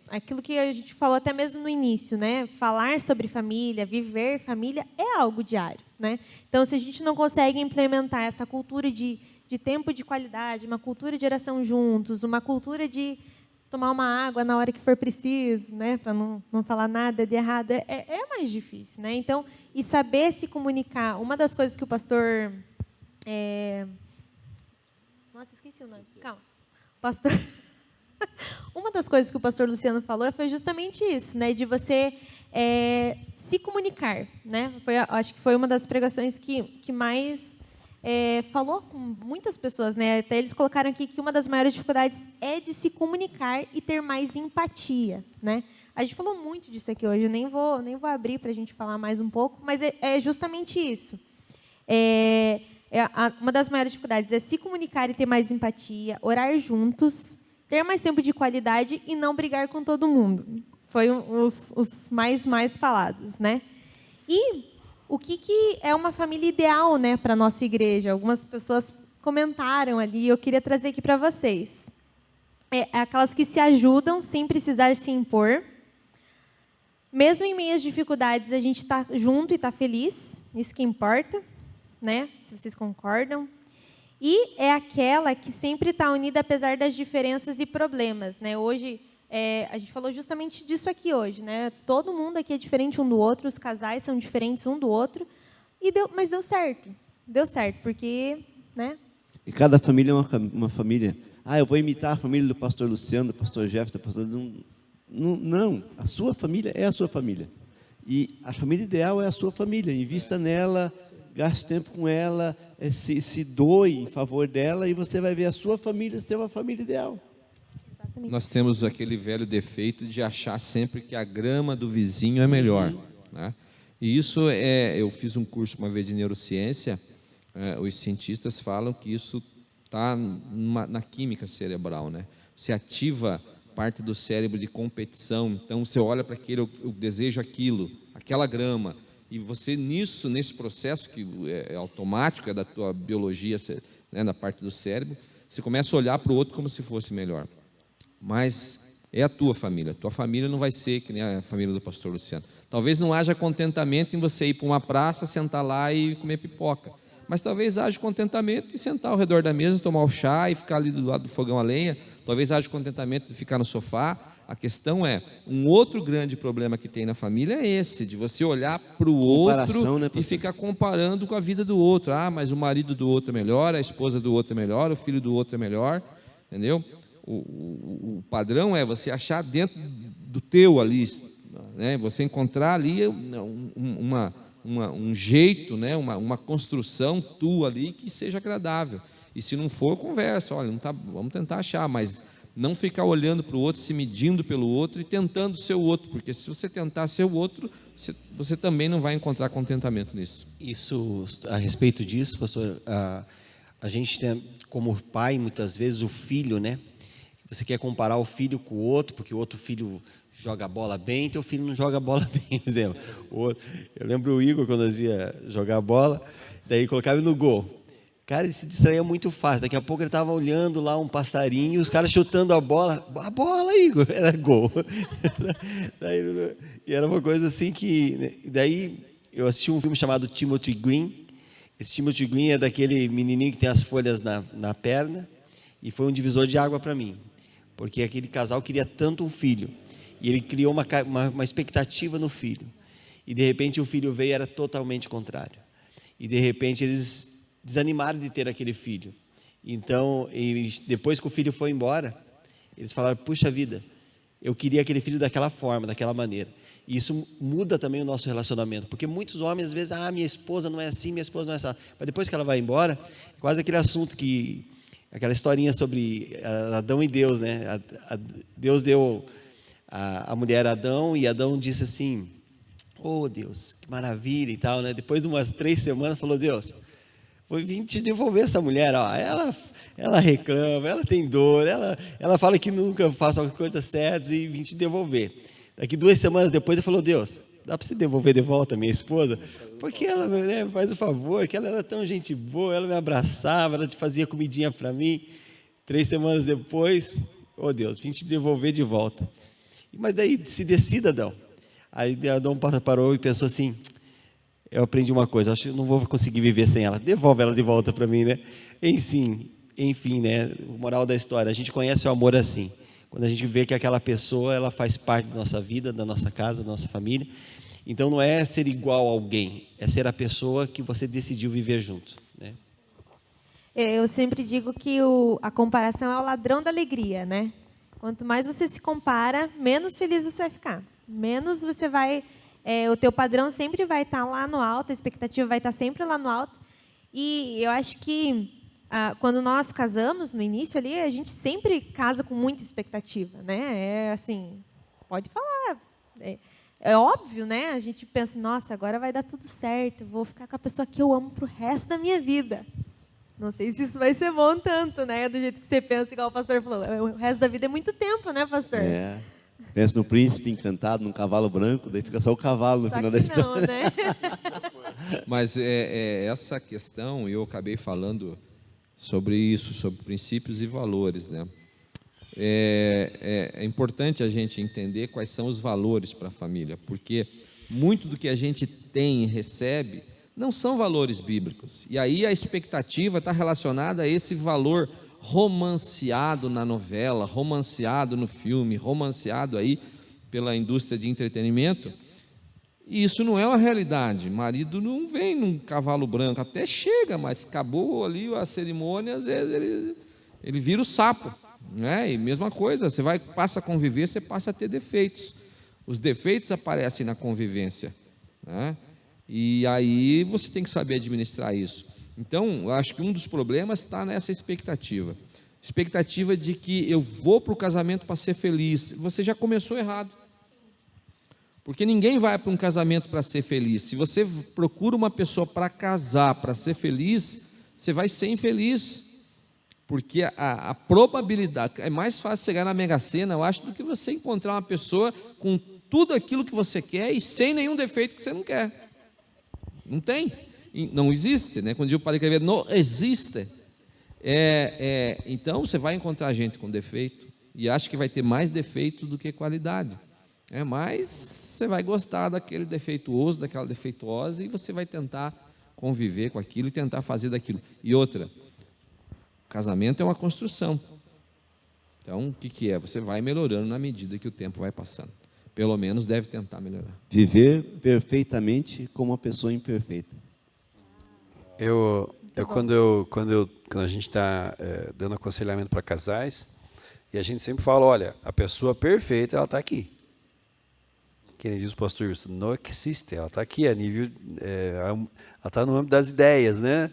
Aquilo que a gente falou até mesmo no início, né? Falar sobre família, viver família é algo diário, né? Então, se a gente não consegue implementar essa cultura de tempo de qualidade, uma cultura de oração juntos, uma cultura de tomar uma água na hora que for preciso, né? Para não falar nada de errado, é mais difícil, né? Então, e saber se comunicar. Uma das coisas que o pastor... Nossa, esqueci o nome. Calma. Pastor... Uma das coisas que o pastor Luciano falou foi justamente isso, né, de você se comunicar, né? Acho que foi uma das pregações que mais falou com muitas pessoas, né? Até eles colocaram aqui que uma das maiores dificuldades é de se comunicar e ter mais empatia, né? A gente falou muito disso aqui hoje, eu nem vou abrir para a gente falar mais um pouco, mas é justamente isso. Uma das maiores dificuldades é se comunicar e ter mais empatia, orar juntos, ter mais tempo de qualidade e não brigar com todo mundo. Foi os mais falados, né? E o que é uma família ideal, né, para a nossa igreja? Algumas pessoas comentaram ali, eu queria trazer aqui para vocês. Aquelas que se ajudam sem precisar se impor. Mesmo em meio às dificuldades, a gente está junto e está feliz, isso que importa, né? Se vocês concordam. E é aquela que sempre está unida apesar das diferenças e problemas, né? Hoje, a gente falou justamente disso aqui hoje, né? Todo mundo aqui é diferente um do outro, os casais são diferentes um do outro, mas deu certo. Deu certo, porque, né? E cada família é uma família. Eu vou imitar a família do pastor Luciano, do pastor Jeff, do pastor... Não, a sua família é a sua família. E a família ideal é a sua família. Invista nela, gaste tempo com ela, se doe em favor dela e você vai ver a sua família ser uma família ideal. Exatamente. Nós temos aquele velho defeito de achar sempre que a grama do vizinho é melhor, né? E isso eu fiz um curso uma vez de neurociência, os cientistas falam que isso está na química cerebral, né? Você ativa parte do cérebro de competição, então você olha para aquele, eu desejo aquilo, aquela grama, E você nesse processo que é automático, é da tua biologia, né, da parte do cérebro, você começa a olhar para o outro como se fosse melhor. Mas é a tua família não vai ser que nem a família do pastor Luciano. Talvez não haja contentamento em você ir para uma praça, sentar lá e comer pipoca. Mas talvez haja contentamento em sentar ao redor da mesa, tomar o chá e ficar ali do lado do fogão a lenha. Talvez haja contentamento de ficar no sofá. A questão é, um outro grande problema que tem na família é esse, de você olhar para o outro, né, e ficar comparando com a vida do outro. Ah, mas o marido do outro é melhor, a esposa do outro é melhor, o filho do outro é melhor, entendeu? O padrão é você achar dentro do teu ali, né, você encontrar ali um jeito, né, uma construção tua ali que seja agradável. E se não for, conversa, olha, não tá, vamos tentar achar, mas não ficar olhando para o outro, se medindo pelo outro e tentando ser o outro, porque se você tentar ser o outro, você também não vai encontrar contentamento nisso. Isso, a respeito disso, pastor, a gente tem, como pai, muitas vezes o filho, né? Você quer comparar o filho com o outro, porque o outro filho joga bola bem, teu filho não joga bola bem, por exemplo. Eu lembro o Igor, quando nós ia jogar bola, daí colocava ele no gol. Cara, ele se distraía muito fácil. Daqui a pouco ele estava olhando lá um passarinho, os caras chutando a bola, Igor, era gol. E era uma coisa assim que... Daí eu assisti um filme chamado Timothy Green. Esse Timothy Green é daquele menininho que tem as folhas na perna, e foi um divisor de água para mim, porque aquele casal queria tanto um filho, e ele criou uma expectativa no filho, e de repente o filho veio e era totalmente contrário, e de repente eles desanimaram de ter aquele filho. Então, depois que o filho foi embora, eles falaram, puxa vida, eu queria aquele filho daquela forma, daquela maneira. E isso muda também o nosso relacionamento, porque muitos homens às vezes, minha esposa não é assim, minha esposa não é assim, mas depois que ela vai embora, é quase aquele assunto aquela historinha sobre Adão e Deus, né? Deus deu a mulher a Adão, e Adão disse assim, oh Deus, que maravilha e tal, né? Depois de umas 3 semanas, falou, Deus, vou vir te devolver essa mulher, ó. Ela reclama, ela tem dor, ela fala que nunca faço as coisas certas, e vim te devolver. Daqui 2 semanas depois ele falou, Deus, dá para você devolver de volta a minha esposa? Porque ela, né, faz o favor, que ela era tão gente boa, ela me abraçava, ela te fazia comidinha para mim. 3 semanas depois, oh Deus, vim te devolver de volta. Mas daí se decida, Adão. Aí Adão parou e pensou assim, eu aprendi uma coisa, acho que não vou conseguir viver sem ela, devolve ela de volta para mim, né? Enfim, né? O moral da história, a gente conhece o amor assim, quando a gente vê que aquela pessoa, ela faz parte da nossa vida, da nossa casa, da nossa família. Então não é ser igual a alguém, é ser a pessoa que você decidiu viver junto, né? Eu sempre digo que a comparação é o ladrão da alegria, né? Quanto mais você se compara, menos feliz você vai ficar, menos você vai... o teu padrão sempre vai estar lá no alto, a expectativa vai estar sempre lá no alto. E eu acho que quando nós casamos, no início ali, a gente sempre casa com muita expectativa, né? É assim, pode falar, é óbvio, né? A gente pensa, nossa, agora vai dar tudo certo, vou ficar com a pessoa que eu amo para o resto da minha vida. Não sei se isso vai ser bom tanto, né? Do jeito que você pensa, igual o pastor falou, o resto da vida é muito tempo, né, pastor? É. Pensa no príncipe encantado, num cavalo branco, daí fica só o cavalo no final da história. Não, né? Mas essa questão, eu acabei falando sobre isso, sobre princípios e valores, né? É importante a gente entender quais são os valores para a família, porque muito do que a gente tem e recebe não são valores bíblicos. E aí a expectativa está relacionada a esse valor romanceado na novela, romanceado no filme, romanceado aí pela indústria de entretenimento. E isso não é uma realidade. Marido não vem num cavalo branco, até chega, mas acabou ali a cerimônia, às vezes ele vira o sapo, né? E mesma coisa, você passa a conviver, você passa a ter defeitos. Os defeitos aparecem na convivência, né? E aí você tem que saber administrar isso. Então, eu acho que um dos problemas está nessa expectativa. Expectativa de que eu vou para o casamento para ser feliz. Você já começou errado. Porque ninguém vai para um casamento para ser feliz. Se você procura uma pessoa para casar, para ser feliz, você vai ser infeliz. Porque a probabilidade, é mais fácil chegar na Mega Sena, eu acho, do que você encontrar uma pessoa com tudo aquilo que você quer e sem nenhum defeito que você não quer. Não tem. Não existe, né? Quando o Padre Quevedo, não existe. Então, você vai encontrar gente com defeito e acha que vai ter mais defeito do que qualidade. Mas você vai gostar daquele defeituoso, daquela defeituosa, e você vai tentar conviver com aquilo e tentar fazer daquilo. E outra, casamento é uma construção. Então, o que é? Você vai melhorando na medida que o tempo vai passando. Pelo menos deve tentar melhorar. Viver perfeitamente como uma pessoa imperfeita. Quando a gente está dando aconselhamento para casais, e a gente sempre fala, olha, a pessoa perfeita, ela está aqui. Que nem diz o pastor Wilson, não existe, ela está aqui, a nível, ela está no âmbito das ideias, né?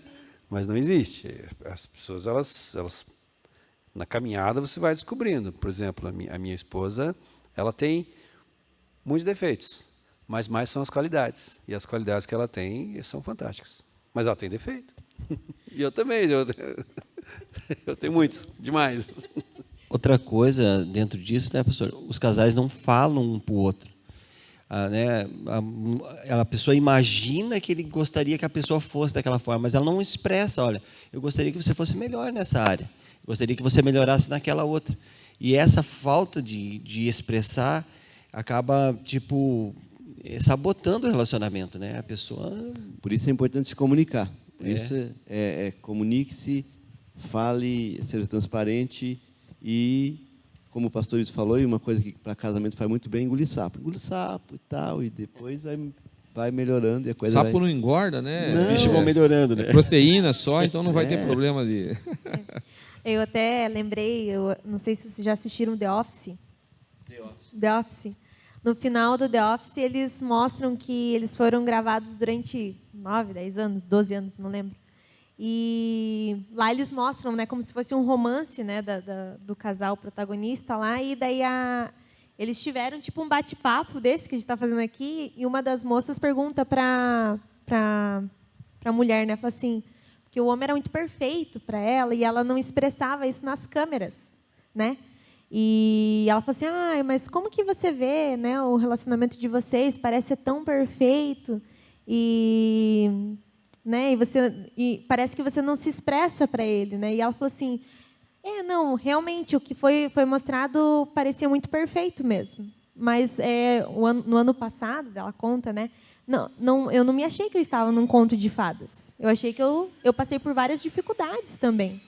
Mas não existe. As pessoas, elas na caminhada você vai descobrindo. Por exemplo, a minha esposa, ela tem muitos defeitos, mas mais são as qualidades. E as qualidades que ela tem são fantásticas. Mas ela tem defeito. E eu também, eu tenho muitos, demais. Outra coisa dentro disso, né, pastor? Os casais não falam um para o outro. A pessoa imagina que ele gostaria que a pessoa fosse daquela forma, mas ela não expressa, olha, eu gostaria que você fosse melhor nessa área, eu gostaria que você melhorasse naquela outra. E essa falta de expressar acaba, sabotando o relacionamento, né? A pessoa... Por isso é importante se comunicar. Por isso comunique-se, fale, seja transparente e, como o pastor Luiz falou, e uma coisa que para casamento faz muito bem, engolir sapo. Engolir sapo e tal, e depois vai melhorando. E a coisa Sapo não engorda, né? Os bichos vão melhorando, né? Proteína só, então não vai ter problema de... Eu até lembrei, eu não sei se vocês já assistiram The Office. The Office. No final do The Office, eles mostram que eles foram gravados durante 9, 10 anos, 12 anos, não lembro. E lá eles mostram, né, como se fosse um romance, né, do casal protagonista lá. E daí eles tiveram um bate-papo desse que a gente está fazendo aqui. E uma das moças pergunta para a mulher, né, fala assim, que o homem era muito perfeito para ela e ela não expressava isso nas câmeras, né? E ela falou assim, mas como que você vê, né, o relacionamento de vocês? Parece ser tão perfeito e, né, e parece que você não se expressa para ele, né? E ela falou assim, não, realmente o que foi mostrado parecia muito perfeito mesmo. Mas no ano passado, ela conta, né? Não, eu não me achei que eu estava num conto de fadas. Eu achei que eu passei por várias dificuldades também.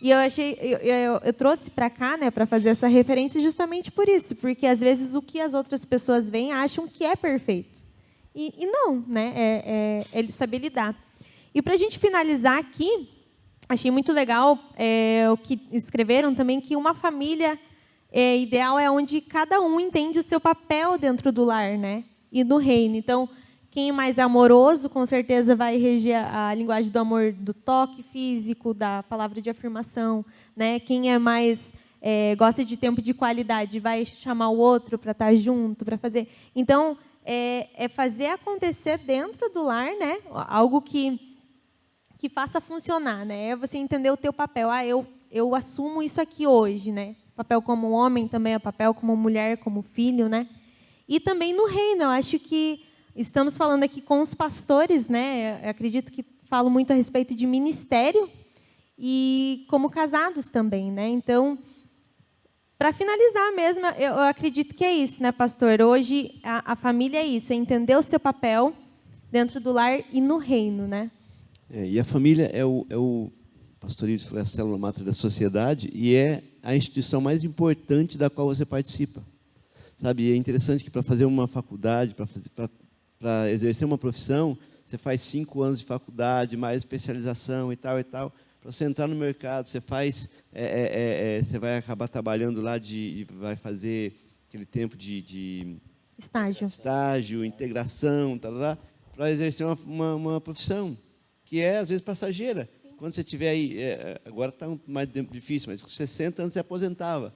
E eu trouxe para cá, né, para fazer essa referência justamente por isso, porque às vezes o que as outras pessoas veem acham que é perfeito. E não, né? É saber lidar. E para a gente finalizar aqui, achei muito legal o que escreveram também, que uma família ideal é onde cada um entende o seu papel dentro do lar, né? E no reino. Então, quem é mais amoroso, com certeza, vai reger a linguagem do amor, do toque físico, da palavra de afirmação, né? Quem é mais gosta de tempo de qualidade, vai chamar o outro para estar junto, para fazer. Então, fazer acontecer dentro do lar, né? Algo que faça funcionar, né? É você entender o teu papel. Eu assumo isso aqui hoje, né? Papel como homem também é papel como mulher, como filho, né? E também no reino, eu acho que estamos falando aqui com os pastores, né? Eu acredito que falo muito a respeito de ministério e como casados também, né? Então, para finalizar mesmo, eu acredito que é isso, né, pastor? Hoje a família é isso, é entender o seu papel dentro do lar e no reino, né? E a família é o pastorismo, falou, a célula máter da sociedade e é a instituição mais importante da qual você participa. Sabe, e é interessante que para fazer uma faculdade, para exercer uma profissão, você faz 5 anos de faculdade, mais especialização e tal. Para você entrar no mercado, você você vai acabar trabalhando lá, vai fazer aquele tempo de estágio, integração, para exercer uma profissão, que é, às vezes, passageira. Sim. Quando você estiver aí, agora está mais difícil, mas com 60 anos você aposentava.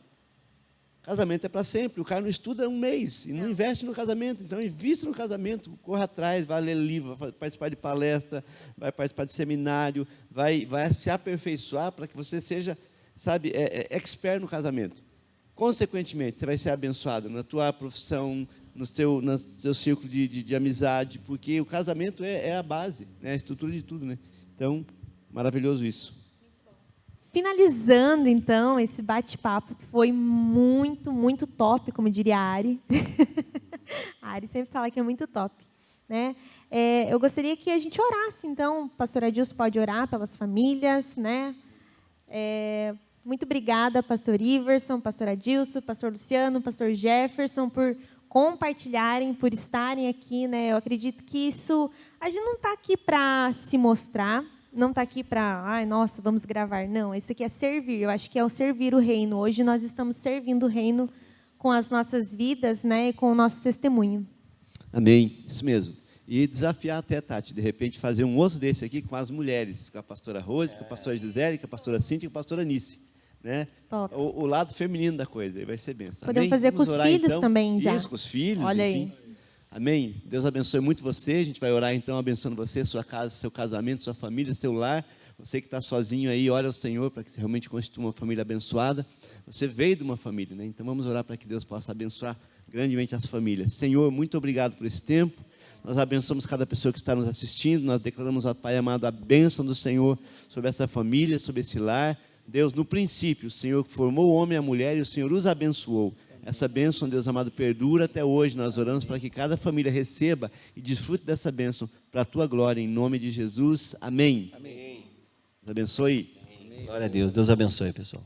Casamento é para sempre. O cara não estuda um mês e não investe no casamento. Então, invista no casamento, corra atrás, vai ler livro, vai participar de palestra, vai participar de seminário, vai se aperfeiçoar para que você seja, expert no casamento. Consequentemente, você vai ser abençoado na tua profissão, no seu círculo de amizade, porque o casamento é a base, né? A estrutura de tudo, né? Então, maravilhoso isso. Finalizando, então, esse bate-papo, que foi muito, muito top, como diria a Ari. A Ari sempre fala que é muito top, né? Eu gostaria que a gente orasse, então, pastor Adilson pode orar pelas famílias, né? Muito obrigada, pastor Iverson, pastor Adilson, pastor Luciano, pastor Jefferson, por compartilharem, por estarem aqui, né? Eu acredito que isso, a gente não está aqui para se mostrar, não está aqui para, ai, nossa, vamos gravar. Não, isso aqui é servir. Eu acho que é o servir o reino. Hoje nós estamos servindo o reino com as nossas vidas, né, e com o nosso testemunho. Amém, isso mesmo. E desafiar até, Tati, de repente fazer um outro desse aqui com as mulheres, com a pastora Rose, com a pastora Gisele, com a pastora Cíntia e com a pastora Nice. Né? Top. O lado feminino da coisa, aí vai ser benção. Podemos Amém? fazer Vamos com os orar, filhos então. também já. Isso, com os filhos, Olha enfim. aí. Amém? Deus abençoe muito você. A gente vai orar então abençoando você, sua casa, seu casamento, sua família, seu lar. Você que está sozinho aí, ora ao Senhor para que você realmente constitua uma família abençoada. Você veio de uma família, né? Então vamos orar para que Deus possa abençoar grandemente as famílias. Senhor, muito obrigado por esse tempo. Nós abençoamos cada pessoa que está nos assistindo. Nós declaramos, ó Pai amado, a bênção do Senhor sobre essa família, sobre esse lar. Deus, no princípio, o Senhor formou o homem e a mulher e o Senhor os abençoou. Essa bênção, Deus amado, perdura até hoje. Nós oramos para que cada família receba e desfrute dessa bênção para a tua glória, em nome de Jesus. Amém. Amém. Deus abençoe. Glória a Deus. Deus abençoe, pessoal.